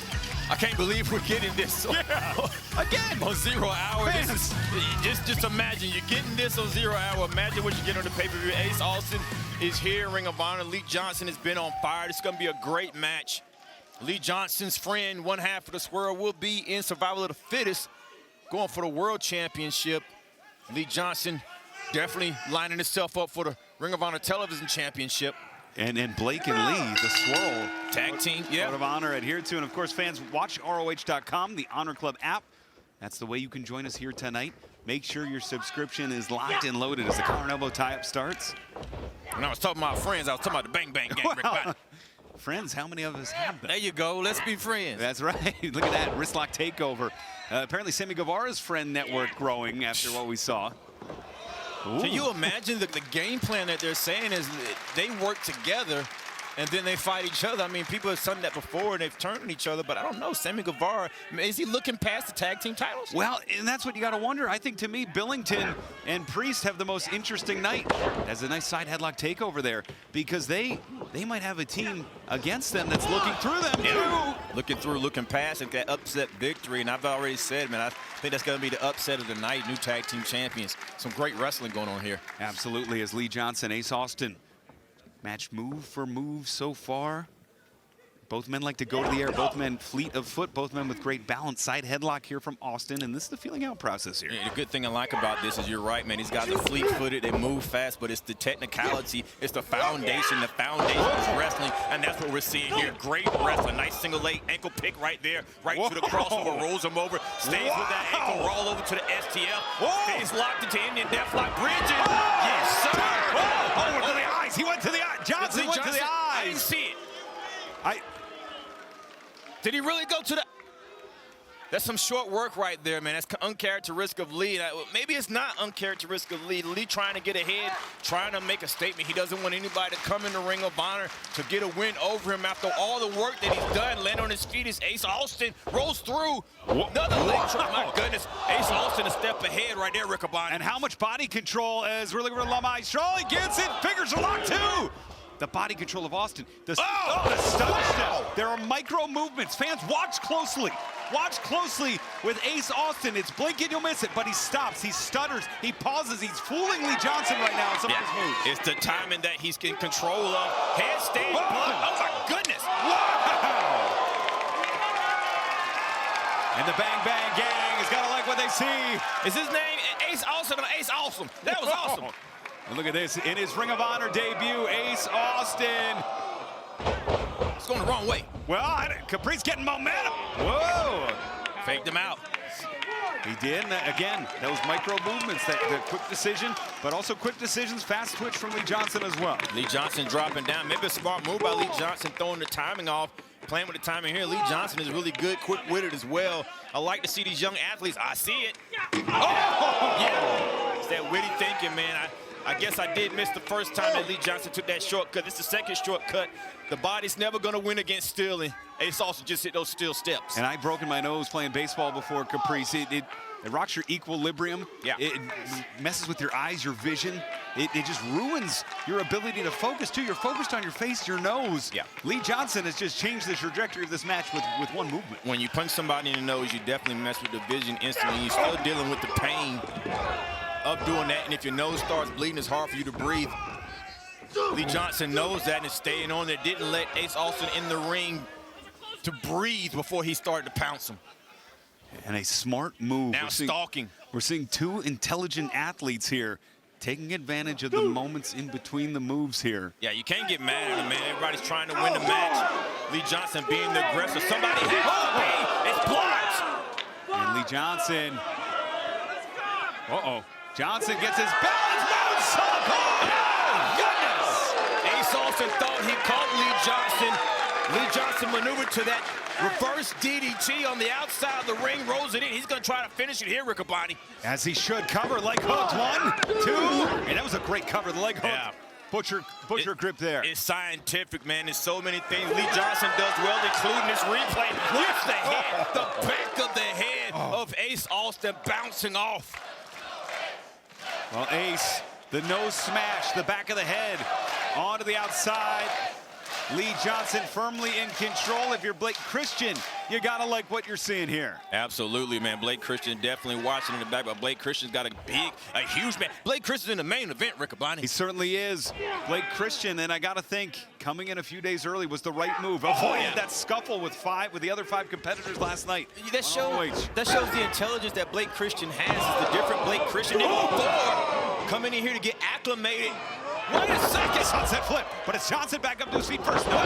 I can't believe we're getting this again on 0 hour. This is, just imagine you're getting this on 0 hour. Imagine what you get on the pay-per-view. Ace Austin is here. Ring of Honor. Lee Johnson has been on fire. This is going to be a great match. Lee Johnson's friend, one half of the swirl, will be in survival of the fittest, going for the World Championship. Lee Johnson definitely lining himself up for the Ring of Honor Television Championship. And Blake and Lee, the swirl. Tag team, yeah. Code of Honor adhered to. And of course, fans, watch ROH.com, the Honor Club app. That's the way you can join us here tonight. Make sure your subscription is locked and loaded as the collar and elbow tie-up starts. When I was talking about friends, I was talking about the Bang Bang Gang. Well, friends, how many of us have them? There you go. Let's be friends. That's right. Look at that wrist lock takeover. Apparently, Sammy Guevara's friend network growing after what we saw. Ooh. Can you imagine the game plan that they're saying is they work together and then they fight each other? I mean, people have done that before and they've turned on each other, but I don't know. Sammy Guevara, is he looking past the tag team titles? Well, and that's what you got to wonder. I think, to me, Billington and Priest have the most interesting night. Has a nice side headlock takeover there because they might have a team against them that's looking through them, too. Looking through, looking past, and that upset victory. And I've already said, man, I think that's going to be the upset of the night. New tag team champions. Some great wrestling going on here. Absolutely, as Lee Johnson, Ace Austin. Match move for move so far. Both men like to go to the air. Both men fleet of foot. Both men with great balance. Side headlock here from Austin, and this is the feeling out process here. Yeah, the good thing I like about this is you're right, man. These guys are fleet-footed. They move fast, but it's the technicality. It's the foundation. The foundation is wrestling, and that's what we're seeing here. Great wrestling. Nice single leg ankle pick right there. Right to the crossover. Rolls him over. Stays with that ankle. Roll over to the STL. Stays locked into Indian Deathlock. Bridges. Yes, sir. Oh, to the eyes. He went to the eyes. Johnson went to the eyes. I didn't see it. Did he really go to the... That's some short work right there, man. That's uncharacteristic of Lee. Maybe it's not uncharacteristic of Lee. Lee trying to get ahead, trying to make a statement. He doesn't want anybody to come in the Ring of Honor to get a win over him after all the work that he's done. Land on his feet as Ace Austin rolls through. Another leg drop. My goodness. Ace Austin a step ahead right there, Riccaboni. And how much body control as we're looking for Lamai Stroll. He gets it. Fingers are locked, too. The body control of Austin. The stunner step. There are micro movements. Fans, watch closely. Watch closely with Ace Austin. It's blink and you'll miss it, but he stops. He stutters. He pauses. He's fooling Lee Johnson right now in some of his moves. It's the timing that he's in control of. Handstand. Oh, my goodness. Wow. And the Bang Bang Gang is going to like what they see. Is his name Ace Austin or Ace Awesome? That was awesome. And look at this, in his Ring of Honor debut, Ace Austin. It's going the wrong way. Well, Capri's getting momentum. Whoa. Faked him out. He did, again, those micro movements, the quick decision, but also quick decisions, fast twitch from Lee Johnson as well. Lee Johnson dropping down. Maybe a smart move by Lee Johnson, throwing the timing off, playing with the timing here. Lee Johnson is really good, quick-witted as well. I like to see these young athletes. I see it. Oh! Yeah. It's that witty thinking, man. I guess I did miss the first time that Lee Johnson took that shortcut. This is the second shortcut. The body's never going to win against steel, and Ace Austin just hit those steel steps. And I've broken my nose playing baseball before, Caprice. It rocks your equilibrium. Yeah. It messes with your eyes, your vision. It just ruins your ability to focus, too. You're focused on your face, your nose. Yeah. Lee Johnson has just changed the trajectory of this match with one movement. When you punch somebody in the nose, you definitely mess with the vision instantly. You're still dealing with the pain of doing that, and if your nose starts bleeding, it's hard for you to breathe. Lee Johnson knows that and is staying on there. Didn't let Ace Austin in the ring to breathe before he started to pounce him. And a smart move. Now stalking. We're seeing two intelligent athletes here taking advantage of the moments in between the moves here. Yeah, you can't get mad at him, man. Everybody's trying to win the match. Lee Johnson being the aggressor. Somebody has to be. It's blocked. And Lee Johnson. Johnson gets his balance. Moonsault. Oh, goodness. Ace Austin thought he caught Lee Johnson. Lee Johnson maneuvered to that reverse DDT on the outside of the ring, rolls it in. He's going to try to finish it here, Riccaboni. As he should. Cover, leg hook. 1, 2. And that was a great cover, the leg hook. Yeah. Butcher grip there. It's scientific, man. There's so many things Lee Johnson does well, including this replay. Watch the head, the back of the head of Ace Austin bouncing off. Well, Ace, the nose smash, the back of the head, onto the outside. Lee Johnson firmly in control. If you're Blake Christian, you gotta like what you're seeing here. Absolutely, man. Blake Christian definitely watching in the back, but Blake Christian's got a huge man. Blake Christian's in the main event, Riccaboni. He certainly is. Blake Christian, and I gotta think, coming in a few days early was the right move. Avoided that scuffle with the other 5 competitors last night. That shows the intelligence that Blake Christian has. It's the different Blake Christian than before. Coming in here to get acclimated. Wait a second. Sunset flip, but it's Johnson back up to his feet first. No,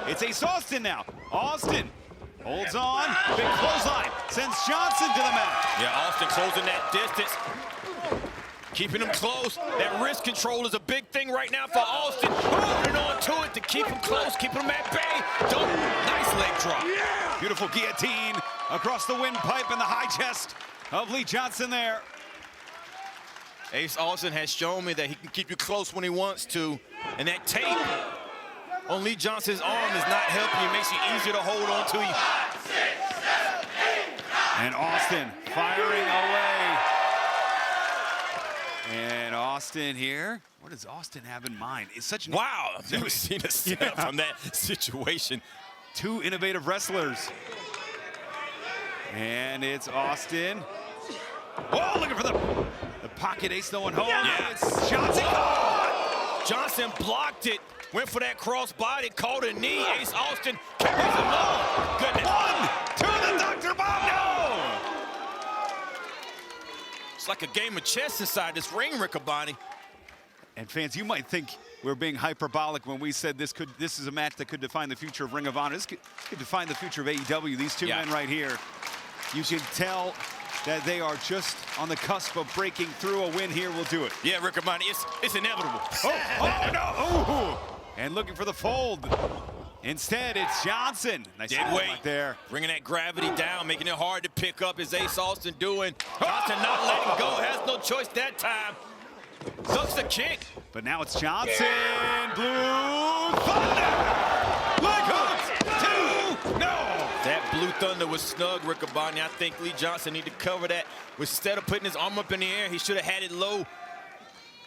it's Ace Austin now. Austin holds on. Big clothesline. Sends Johnson to the mat. Yeah, Austin closing that distance. Keeping him close. That wrist control is a big thing right now for Austin. Holding on to it to keep him close, keep him at bay. Nice leg drop. Yeah. Beautiful guillotine across the windpipe and the high chest of Lee Johnson there. Ace Austin has shown me that he can keep you close when he wants to. And that tape on Lee Johnson's arm is not helping you. It makes it easier to hold on to you. And Austin firing away. And Austin here. What does Austin have in mind? It's such wow, I've never seen a setup from that situation. 2 innovative wrestlers. And it's Austin. Oh, looking for the pocket ace, no one home. Yeah. It's Johnson. Johnson blocked it. Went for that cross body, caught a knee. Ace Austin carries him on. Goodness. 1, 2, the Dr. Bomb. No! It's like a game of chess inside this ring, Riccaboni. And fans, you might think we're being hyperbolic when we said this is a match that could define the future of Ring of Honor. This could define the future of AEW. These 2 men right here, you can tell that they are just on the cusp of breaking through. A win here will do it. Yeah, Riccaboni, it's inevitable. Oh no! Ooh. And looking for the fold. Instead, it's Johnson. Nice dead weight right there. Bringing that gravity down, making it hard to pick up. Is Ace Austin doing? Johnson not letting go. Has no choice that time. Ducks the kick. But now it's Johnson. Blue Thunder. Leg hook. 2. No. That Blue Thunder was snug, Riccaboni. I think Lee Johnson need to cover that. Instead of putting his arm up in the air, he should have had it low.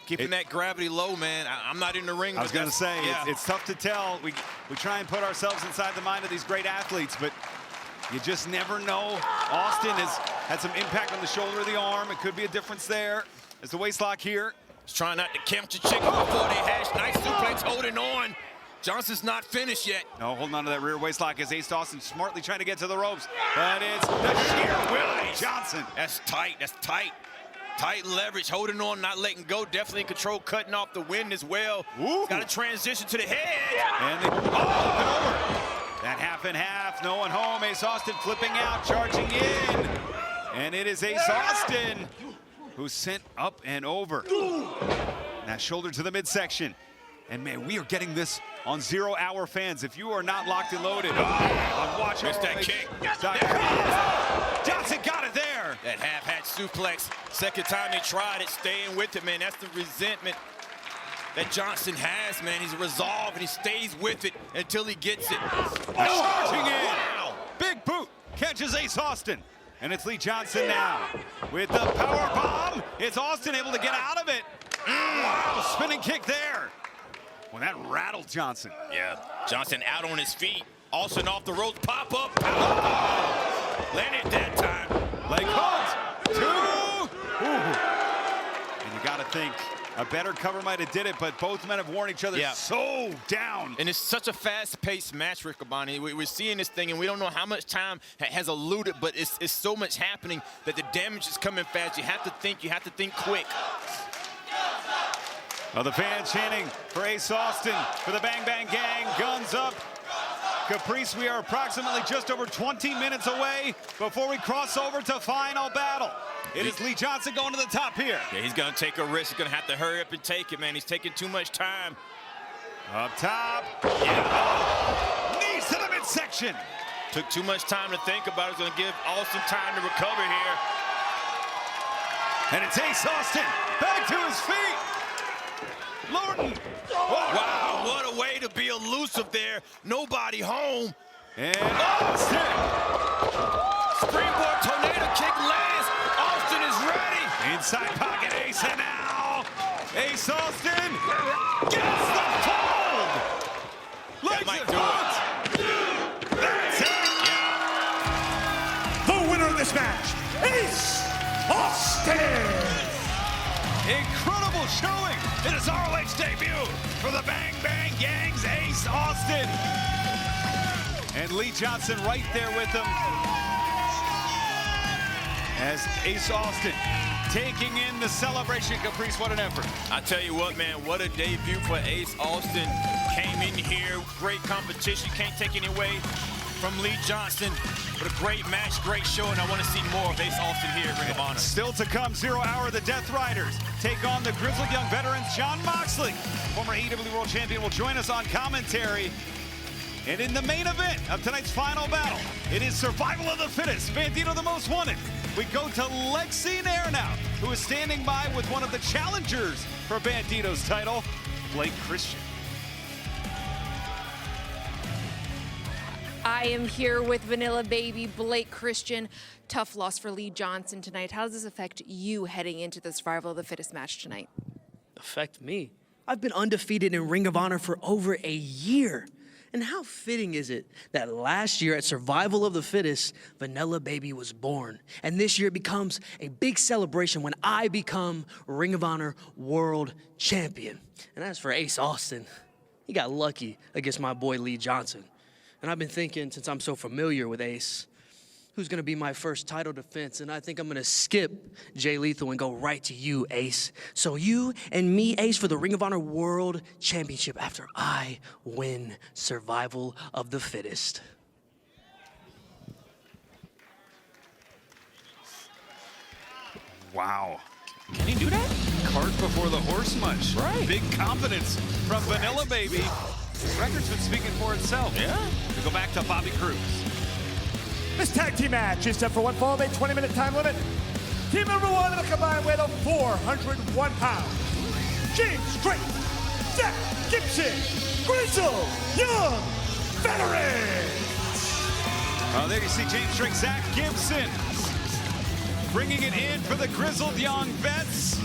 Keeping that gravity low, man. I'm not in the ring. I was going to say, it's tough to tell. We try and put ourselves inside the mind of these great athletes, but you just never know. Austin has had some impact on the shoulder of the arm. It could be a difference there. There's the waist lock here. He's trying not to catch a chicken before they hash. Nice suplex holding on. Johnson's not finished yet. No, holding on to that rear waist lock as Ace Austin smartly trying to get to the ropes. But it's the sheer will of Johnson. That's tight. That's tight. Tight leverage, holding on, not letting go. Definitely in control, cutting off the wind as well. Got to transition to the head. And over. That half and half, no one home. Ace Austin flipping out, charging in. And it is Ace Austin who's sent up and over. That shoulder to the midsection. And man, we are getting this on 0 Hour fans. If you are not locked and loaded, on watch. Missed that kick. Johnson got it there. That half-hat suplex. Second time they tried it, staying with it, man. That's the resentment that Johnson has, man. He's resolved and he stays with it until he gets it. Charging in. Wow. Big boot catches Ace Austin. And it's Lee Johnson now with the power bomb. It's Austin able to get out of it. Wow, spinning kick there. Well, that rattled Johnson. Yeah, Johnson out on his feet. Austin off the ropes, pop up. Landed that time. Leg hooked. 2. And you got to think a better cover might have did it, but both men have worn each other so down. And it's such a fast-paced match, Riccaboni. We're seeing this thing, and we don't know how much time has eluded, but it's so much happening that the damage is coming fast. You have to think quick. Well, the fans chanting for Ace Austin, for the Bang Bang Gang, guns up. Caprice, we are approximately just over 20 minutes away before we cross over to final battle. It is Lee Johnson going to the top here. Yeah, he's going to take a risk. He's going to have to hurry up and take it, man. He's taking too much time. Up top. Yeah. Knees to the midsection. Took too much time to think about it. It's going to give Austin time to recover here. And it's Ace Austin back to his feet. Lorton. Wow, what a way to be elusive there. Nobody home. And Austin. Springboard tornado kick lands. Austin is ready. Inside pocket Ace, and now Ace Austin gets the fold. Leg this match, Ace Austin. Incredible showing in his ROH debut for the Bang Bang Gang's Ace Austin. And Lee Johnson right there with him as Ace Austin taking in the celebration. Caprice, what an effort. I tell you what, man, what a debut for Ace Austin. Came in here, great competition, can't take any away from Lee Johnson. But a great match, great show, and I want to see more of Ace Austin here at Ring of Honor. Still to come, 0 Hour, the Death Riders take on the grizzled young veterans. Jon Moxley, former AEW World Champion, will join us on commentary. And in the main event of tonight's final battle, it is survival of the fittest. Bandito the most wanted. We go to Lexi Nair now, who is standing by with one of the challengers for Bandito's title, Blake Christian. I am here with Vanilla Baby, Blake Christian. Tough loss for Lee Johnson tonight. How does this affect you heading into the survival of the fittest match tonight? Affect me? I've been undefeated in Ring of Honor for over a year. And how fitting is it that last year at Survival of the Fittest, Vanilla Baby was born. And this year it becomes a big celebration when I become Ring of Honor World Champion. And as for Ace Austin, he got lucky against my boy Lee Johnson. And I've been thinking, since I'm so familiar with Ace, who's gonna be my first title defense? And I think I'm gonna skip Jay Lethal and go right to you, Ace. So you and me, Ace, for the Ring of Honor World Championship after I win Survival of the Fittest. Wow. Can he do that? Cart before the horse much. Right. Big confidence from Vanilla Baby. His record's been speaking for itself. Yeah. We go back to Bobby Cruz. This tag team match is set for one fall of a 20-minute time limit. Team number one in a combined weight of 401 pounds. James Strait, Zach Gibson, Grizzle, Young, Veterans. Oh, there you see James Strait, Zach Gibson bringing it in for the Grizzled Young Vets.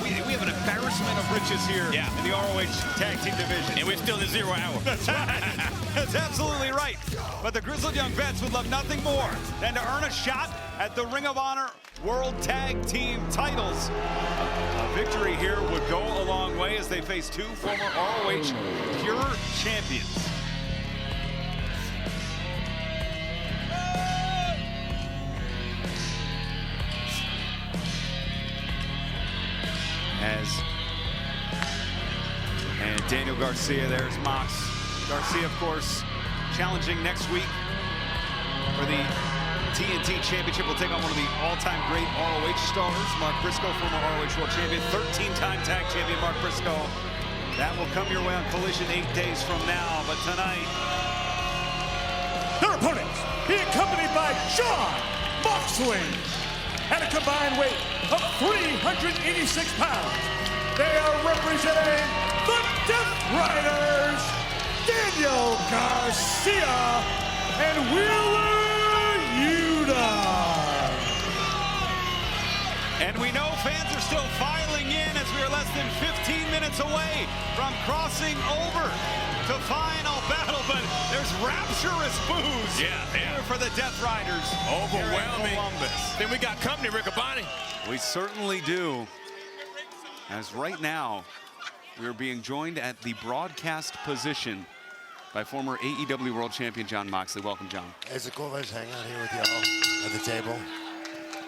We have an embarrassment of riches here in the ROH Tag Team Division. And we're still in 0 Hour. That's right. That's absolutely right. But the Grizzled Young Vets would love nothing more than to earn a shot at the Ring of Honor World Tag Team titles. A victory here would go a long way as they face two former ROH Pure Champions. And Daniel Garcia, there's Mox. Garcia, of course, challenging next week for the TNT Championship. Will take on one of the all-time great ROH stars, Mark Briscoe, former ROH World Champion, 13-time tag champion Mark Briscoe. That will come your way on Collision 8 days from now, but tonight... Their opponents being accompanied by Jon Moxley at a combined weight of 386 pounds. They are representing the Death Riders, Daniel Garcia and Wheeler Yuta. And we know fans are still filing in as we are less than 15 minutes away from crossing over to final battle, but there's rapturous boos here for the Death Riders. Overwhelming. Then we got company, Riccaboni. We certainly do. As right now, we are being joined at the broadcast position by former AEW World Champion Jon Moxley. Welcome, John. Is it cool if I just hang out here with y'all at the table?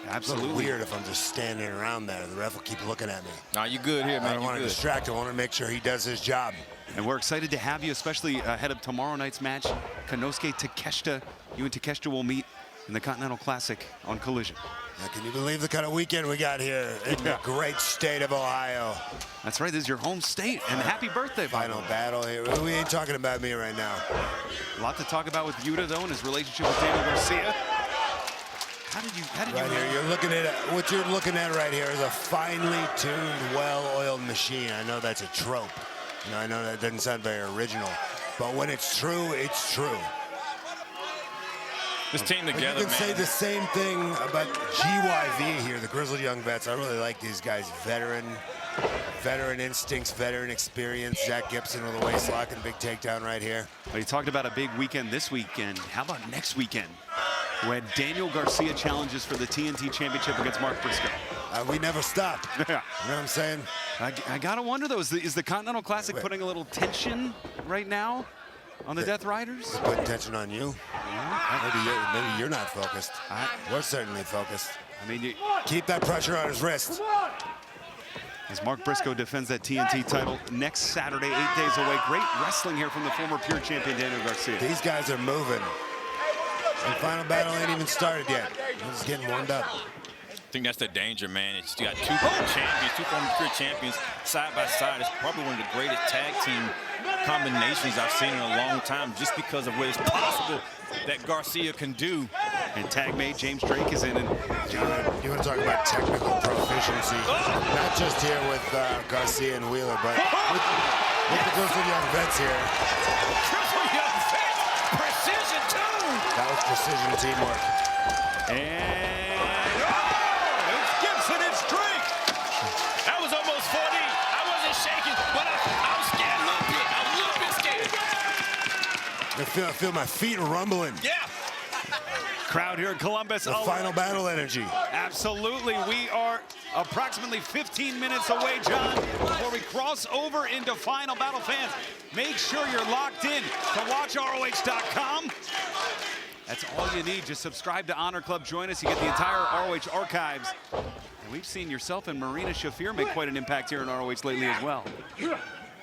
Absolutely. It's a little weird if I'm just standing around there. The ref will keep looking at me. Nah, you good here, man. I don't want to distract him. I want to make sure he does his job. And we're excited to have you, especially ahead of tomorrow night's match. Konosuke Takeshita. You and Takeshita will meet in the Continental Classic on Collision. Now, can you believe the kind of weekend we got here in the great state of Ohio? That's right. This is your home state. And happy birthday, Final battle here. We ain't talking about me right now. A lot to talk about with Yuta, though, and his relationship with Daniel Garcia. How did you right here, you're looking at what you're looking at right here is a finely tuned, well-oiled machine. I know that's a trope. You know, I know that doesn't sound very original, but when it's true, it's true. This team together, You can say the same thing about GYV here, the Grizzled Young Vets. I really like these guys. Veteran instincts, veteran experience. Zach Gibson with a waist lock and big takedown right here. But he talked about a big weekend this weekend. How about next weekend? who had Daniel Garcia challenges for the TNT Championship against Mark Briscoe. We never stop. Yeah. You know what I'm saying? I gotta wonder though, is the Continental Classic putting a little tension right now on the Death Riders? Putting tension on you? Yeah. Maybe you're not focused. We're certainly focused. I mean, keep that pressure on his wrist. As Mark Briscoe defends that TNT title next Saturday, 8 days away. Great wrestling here from the former Pure champion Daniel Garcia. These guys are moving. The final battle ain't even started yet. We're just getting warmed up. I think that's the danger, man. It's you got two champions, two former Pure champions side by side. It's probably one of the greatest tag team combinations I've seen in a long time, just because of what is possible that Garcia can do. And tag mate James Drake is in. And you want to talk about technical proficiency, not just here with Garcia and Wheeler, but with the Grizzled Young Vets here. Grizzled Young Vets, precision too. That was precision teamwork. And it's Gibson, it's Drake. That was almost 40. I wasn't shaking, but I was scared a little bit scared. I feel my feet rumbling. Yeah. Crowd here in Columbus. The final battle energy. Absolutely. We are approximately 15 minutes away, John, before we cross over into final battle. Fans, make sure you're locked in to watch ROH.com. That's all you need. Just subscribe to Honor Club. Join us. You get the entire ROH archives. And we've seen yourself and Marina Shafir make quite an impact here in ROH lately as well.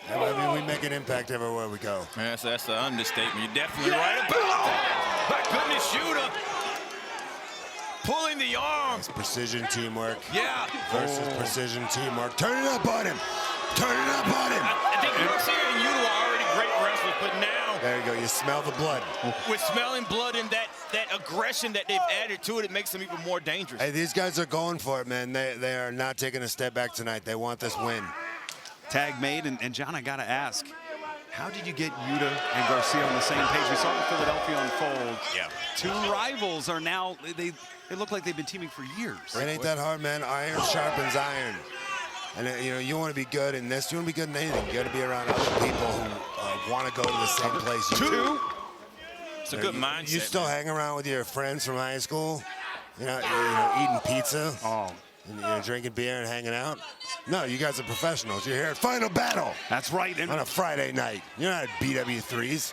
I mean, we make an impact everywhere we go. That's an understatement. You're definitely right about that. My goodness, Shooter. Pulling the arm. It's precision teamwork. Yeah. Versus precision teamwork. Turn it up on him. Turn it up on him. I think Garcia and Yuta are already great wrestlers, but now. There you go. You smell the blood. With smelling blood and that aggression that they've added to it, it makes them even more dangerous. Hey, these guys are going for it, man. They are not taking a step back tonight. They want this win. Tag made, and John, I gotta ask, how did you get Yuta and Garcia on the same page? We saw it in Philadelphia unfold. Yeah. Two rivals are now, they look like they've been teaming for years. It ain't that hard, man. Iron sharpens iron. And you know, you want to be good in this, you want to be good in anything. You got to be around other people who want to go to the same place you do. It's a good mindset. You still hang around with your friends from high school, you know, eating pizza. Oh. And, drinking beer and hanging out. No, you guys are professionals. You're here at Final Battle. That's right. On a Friday night. You're not at BW3s.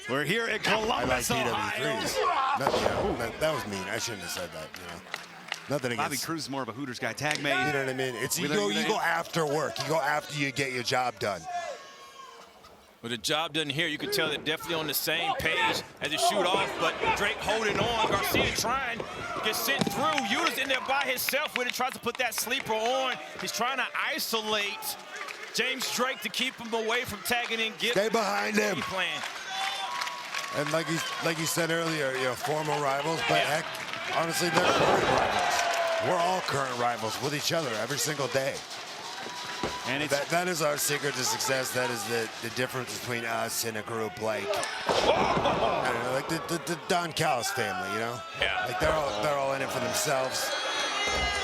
We're here at Columbus, I like BW3s. That was mean. I shouldn't have said that. You know, nothing against. Bobby Cruz is more of a Hooters guy. Tag mate. You know what I mean? It's you go after work. You go after you get your job done. Well, the job done here, you can tell they're definitely on the same page as they shoot off, but Drake holding on, Garcia trying, gets sent through. Yuta's in there by himself with it, tries to put that sleeper on. He's trying to isolate James Drake to keep him away from tagging in Gibson. Stay behind him. Plan. And like you said earlier, former rivals, but heck, honestly, they're current rivals. We're all current rivals with each other every single day. And that is our secret to success. That is the difference between us and a group like, I don't know, like the Don Callis family, you know? Yeah. Like they're all in it for themselves.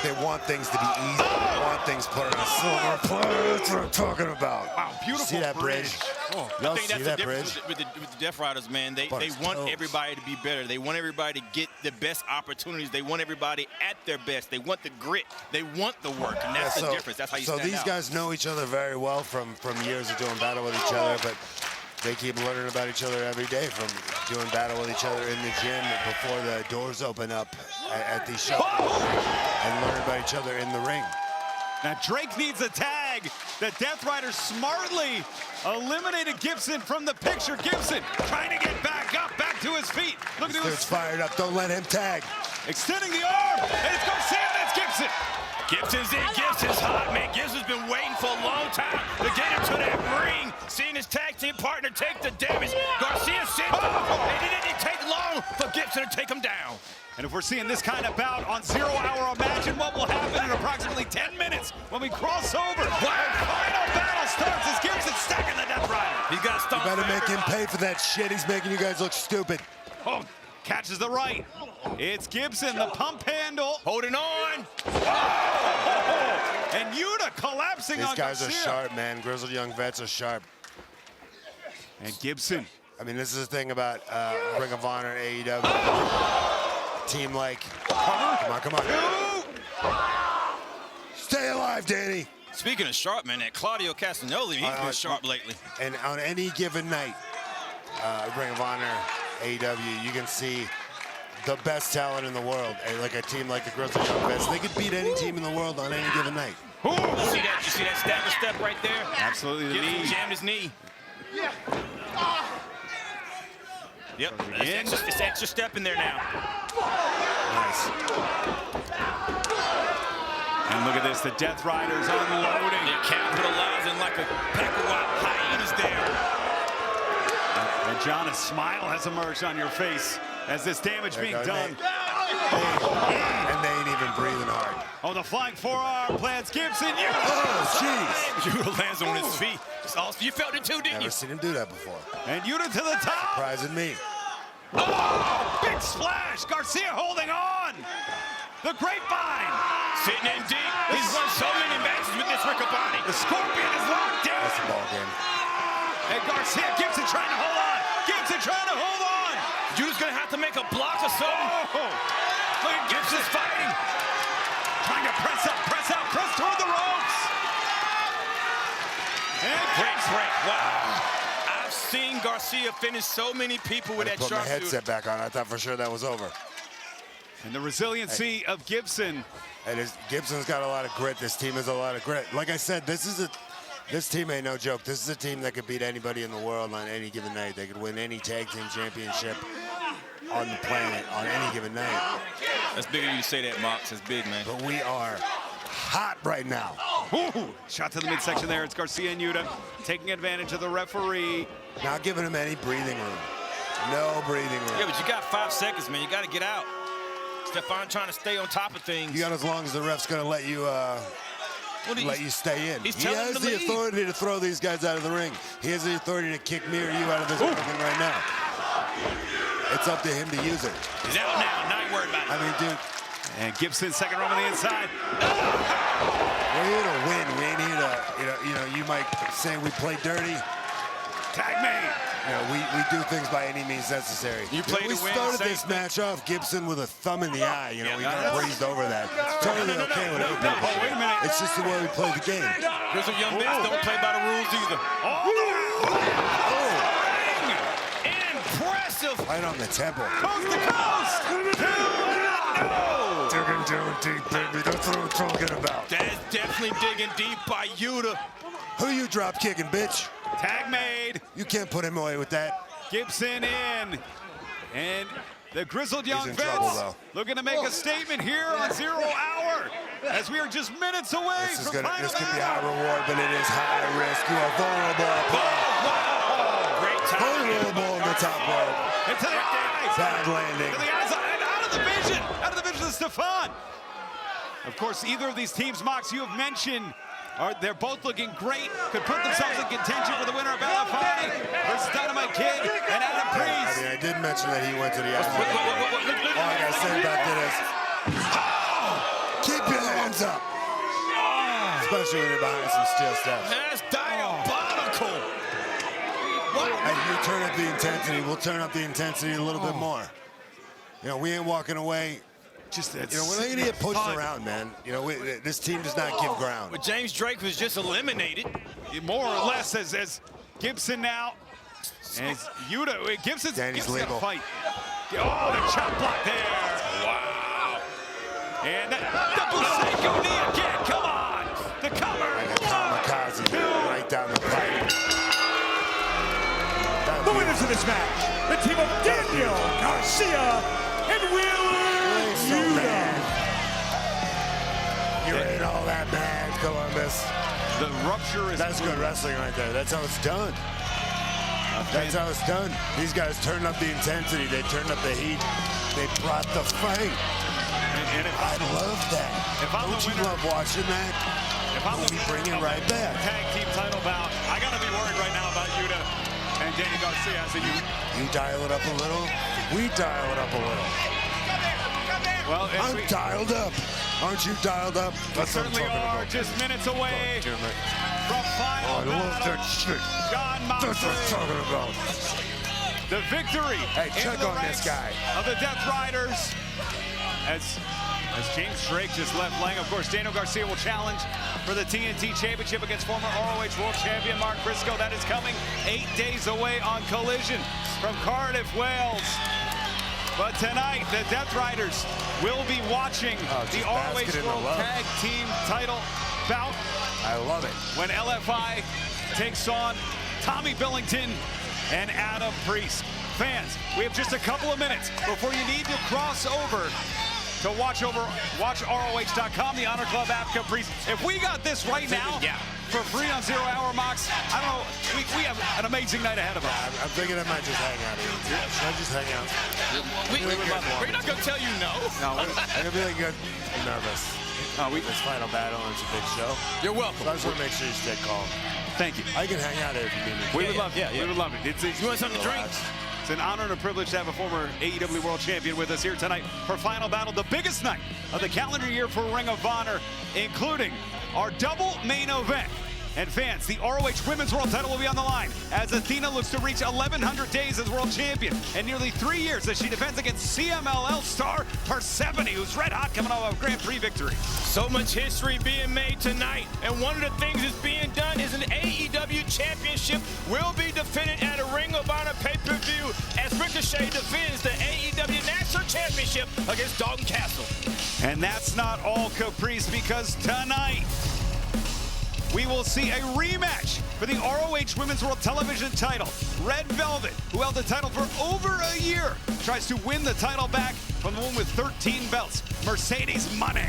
They want things to be easy. They want things put on a silver platter. That's what I'm talking about. Wow, beautiful see that bridge? Oh, Y'all I think see that's that the difference bridge? with the Death Riders, man. They want everybody to be better. They want everybody to get the best opportunities. They want everybody at their best. They want the grit. They want the work, and that's the difference. That's how you stand out. So these guys know each other very well from years of doing battle with each other, but they keep learning about each other every day from doing battle with each other in the gym before the doors open up at these shows, and learn about each other in the ring. Now Drake needs a tag. The Death Riders smartly eliminated Gibson from the picture. Gibson trying to get back up, back to his feet. Look at It's fired up. Don't let him tag. Extending the arm, and it's Garcia, that's Gibson. Gibson's in. Gibson's hot, man. Gibson's been waiting for a long time to get into that ring. Seeing his tag team partner take the damage. Garcia sent him, and it didn't take long for Gibson to take him down. And if we're seeing this kind of bout on 0 Hour, imagine what will happen in approximately 10 minutes when we cross over. Our final battle starts as Gibson stacking the Death Rider. He's got to stop. You better make him pay for that shit. He's making you guys look stupid. Oh, catches the right. It's Gibson, the pump handle. Holding on. Oh! And Yuta collapsing on These guys Garcia. are sharp, man. Grizzled Young Vets are sharp. And Gibson I mean, this is the thing about Ring of Honor and AEW. Team like, come on. Stay alive, Danny. Speaking of sharp, man, that Claudio Castagnoli, he's been sharp lately. And on any given night, Ring of Honor, AEW, you can see the best talent in the world. And like a team like the Grizzly Young Vets, they could beat any team in the world on any given night. You see that stabber step right there? Absolutely, the knee. Jammed his knee. Yep, it's extra step in there now. Nice. And look at this, the Death Riders unloading. They're capitalizing like a pack of wild hyenas there. And John, a smile has emerged on your face as this damage being done. And they ain't even breathing hard. Oh, the flying forearm plants Gibson. Oh, jeez. Yuta lands on his feet. You felt it too, didn't you? Never seen him do that before. And Yuta to the top. Surprising me. Oh, big splash. Garcia holding on. The grapevine. Sitting in deep. He's won so many matches with this Riccaboni. The Scorpion is locked down. That's a ball game. And Garcia, Gibson trying to hold on. Gibson trying to hold on. Yuta's going to have to make a block or something. Oh. Look at Gibson's fighting. Trying to press out, press toward the ropes. And great break. Wow. I've seen Garcia finish so many people with that put my sharpshooter. headset back on. I thought for sure that was over. And the resiliency of Gibson. And Gibson's got a lot of grit. This team has a lot of grit. Like I said, this team ain't no joke. This is a team that could beat anybody in the world on any given night. They could win any tag team championship on the planet on any given night. That's big of you to say that, Mox. That's big, man. But we are hot right now. Ooh, shot to the midsection there. It's Garcia and Yuta taking advantage of the referee. Not giving him any breathing room. No breathing room. Yeah, but you got 5 seconds, man. You got to get out. Stefan trying to stay on top of things. You got as long as the ref's going to let you stay in. He has the authority to throw these guys out of the ring. He has the authority to kick me or you out of this ring right now. It's up to him to use it. He's out now. Not worried about it. I mean, dude. And Gibson, second row on the inside. We're here to win. We ain't here to, you might say we play dirty. Tag me. We do things by any means necessary. You play we to win, started this match off, Gibson with a thumb in the eye. We kind of breezed over that. Totally okay with it. Oh, wait a minute. It's just the way we play the game. Grizzly Young Vets don't play by the rules either. Impressive. Right on the temple. Coast to coast. Digging down deep, baby. That's what I'm talking about. That's definitely digging deep by Yuta. Who you drop kicking, bitch? Tag made. You can't put him away with that. Gibson in. And the Grizzled Young in Vets trouble, looking to make a statement here on 0 hour as we are just minutes away This from final could be battle. high reward, but it is high risk. You are vulnerable. Great time. Vulnerable on the top rope. Into the eyes. Bad landing. To the eyes and out of the vision. Out of the vision of Stefan. Of course, either of these teams, Mox, you have mentioned, they're both looking great. Could put themselves in contention for the winner of Belafonte versus Dynamite Kid and Adam Priest. I did mention that he went to the outside. All I gotta say about that is, keep your hands up. Especially when you're behind some steel steps. That's diabolical. As we turn up the intensity, we'll turn up the intensity a little bit more. We ain't walking away. Just we're not gonna get pushed around, man. This team does not give ground. But James Drake was just eliminated. More or less as Gibson now. And Yuta, Gibson's legal. Fight. Oh, the chop block there. Wow. And the Buseiko knee again. Come on. The cover. And a kamikaze right down the pipe. The winners of this match, the team of Daniel Garcia and Wheeler Yuta. You ain't all that bad, Columbus. The rupture is... That's good wrestling right there. That's how it's done. That's how it's done. These guys turned up the intensity. They turned up the heat. They brought the fight. And I love that. Don't you love watching that? If I'm we bring it right back. Tag team title bout, I gotta be worried right now about Yuta and Danny Garcia. So you dial it up a little. We dial it up a little. Well, I'm dialed up. Aren't you dialed up? We certainly are just minutes away from final I love that shit. John Moxley. That's what I'm talking about. the victory. Hey, check on this guy. Of the Death Riders. As James Drake just left Lang, of course, Daniel Garcia will challenge for the TNT Championship against former ROH World Champion Mark Briscoe. That is coming 8 days away on Collision from Cardiff, Wales. But tonight, the Death Riders will be watching the ROH World Tag Team title bout. I love it. When LFI takes on Tommy Billington and Adam Priest. Fans, we have just a couple of minutes before you need to cross over to watch ROH.com, the Honor Club app, Caprice. If we got this right now for free on 0 Hour, Mox, I don't know, we have an amazing night ahead of us. I'm thinking I might just hang out here. Should I just hang out? We're not going to tell you no. No, I'm going to be like good. I'm nervous. This final battle, and it's a big show. You're welcome. So I just want to make sure you stay calm. Thank you. I can hang out here if you need me. We would love it. We would love it. You want something to drink? It's an honor and a privilege to have a former AEW World Champion with us here tonight for Final Battle, the biggest night of the calendar year for Ring of Honor, including our double main event. And fans, the ROH Women's World title will be on the line as Athena looks to reach 1,100 days as World Champion and nearly 3 years as she defends against CMLL star Persephone, who's red hot coming off a Grand Prix victory. So much history being made tonight, and one of the things that's being done is an AEW Championship will be defended at a Ring of Honor pay-per-view as Ricochet defends the AEW National Championship against Dalton Castle. And that's not all, Caprice, because tonight we will see a rematch for the ROH Women's World Television title. Red Velvet, who held the title for over a year, tries to win the title back from the one with 13 belts, Mercedes Moné.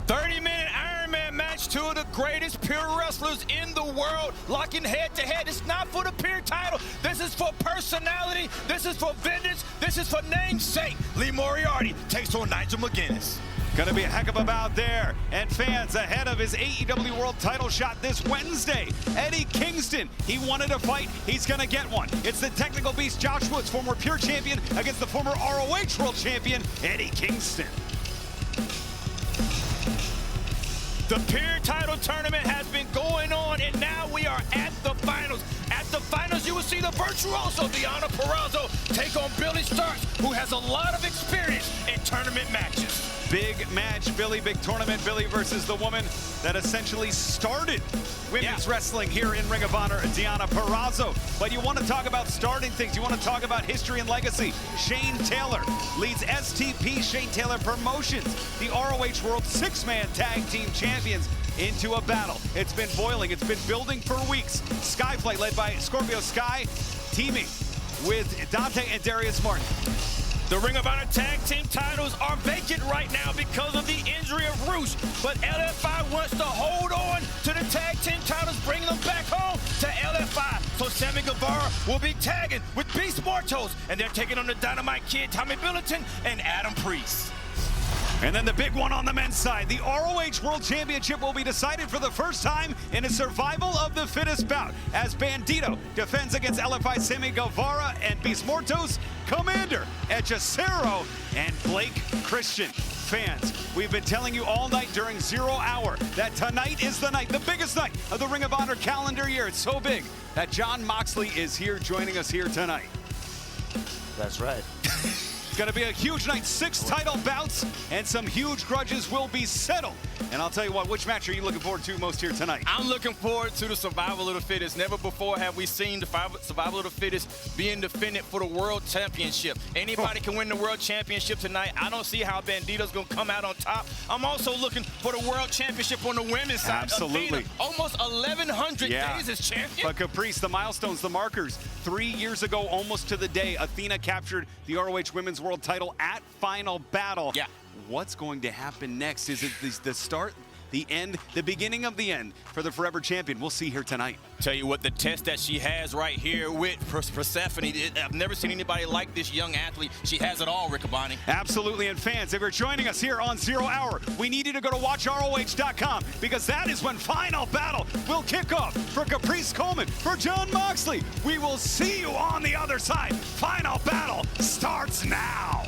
30-minute Iron Man match, two of the greatest pure wrestlers in the world, locking head-to-head. It's not for the pure title. This is for personality. This is for vengeance. This is for namesake. Lee Moriarty takes on Nigel McGuinness. Gonna be a heck of a bout there. And fans, ahead of his AEW World title shot this Wednesday, Eddie Kingston, he wanted a fight, he's gonna get one. It's the technical beast Josh Woods, former Pure Champion, against the former ROH World Champion, Eddie Kingston. The Pure title tournament has been going on, and now we are at the finals. At the finals, you will see the virtuoso Deonna Purrazzo take on Billy Starks, who has a lot of experience in tournament matches. Big match, Billy, big tournament. Billy versus the woman that essentially started women's wrestling here in Ring of Honor, Deonna Purrazzo. But you want to talk about starting things. You want to talk about history and legacy. Shane Taylor leads STP Shane Taylor Promotions, the ROH World 6-man tag team champions, into a battle. It's been boiling. It's been building for weeks. Skyflight, led by Scorpio Sky, teaming with Dante and Darius Martin. The Ring of Honor tag team titles are vacant right now because of the injury of Roosh, but LFI wants to hold on to the tag team titles, bring them back home to LFI. So Sammy Guevara will be tagging with Beast Mortos, and they're taking on the Dynamite Kid, Tommy Billington, and Adam Priest. And then the big one on the men's side, the ROH World Championship will be decided for the first time in a survival of the fittest bout as Bandito defends against LFI Sammy Guevara and Beast Mortos, Commander Hechicero, and Blake Christian. Fans, we've been telling you all night during 0 Hour that tonight is the night, the biggest night of the Ring of Honor calendar year. It's so big that Jon Moxley is here joining us here tonight. That's right. Going to be a huge night, 6 title bouts, and some huge grudges will be settled. And I'll tell you what, which match are you looking forward to most here tonight? I'm looking forward to the survival of the fittest. Never before have we seen the survival of the fittest being defended for the World Championship. Anybody can win the World Championship tonight. I don't see how Bandito's going to come out on top. I'm also looking for the World Championship on the women's side. Absolutely. Athena, almost 1,100 days as champion. But Caprice, the milestones, the markers. 3 years ago, almost to the day, Athena captured the ROH Women's World title at Final Battle. Yeah. What's going to happen next? Is it the start, the end, the beginning of the end for the Forever Champion? We'll see here tonight. Tell you what, the test that she has right here with Persephone, I've never seen anybody like this young athlete. She has it all, Rick Abani. Absolutely, and fans, if you're joining us here on 0 Hour, we need you to go to watchroh.com because that is when Final Battle will kick off. For Caprice Coleman, for Jon Moxley, we will see you on the other side. Final Battle starts now.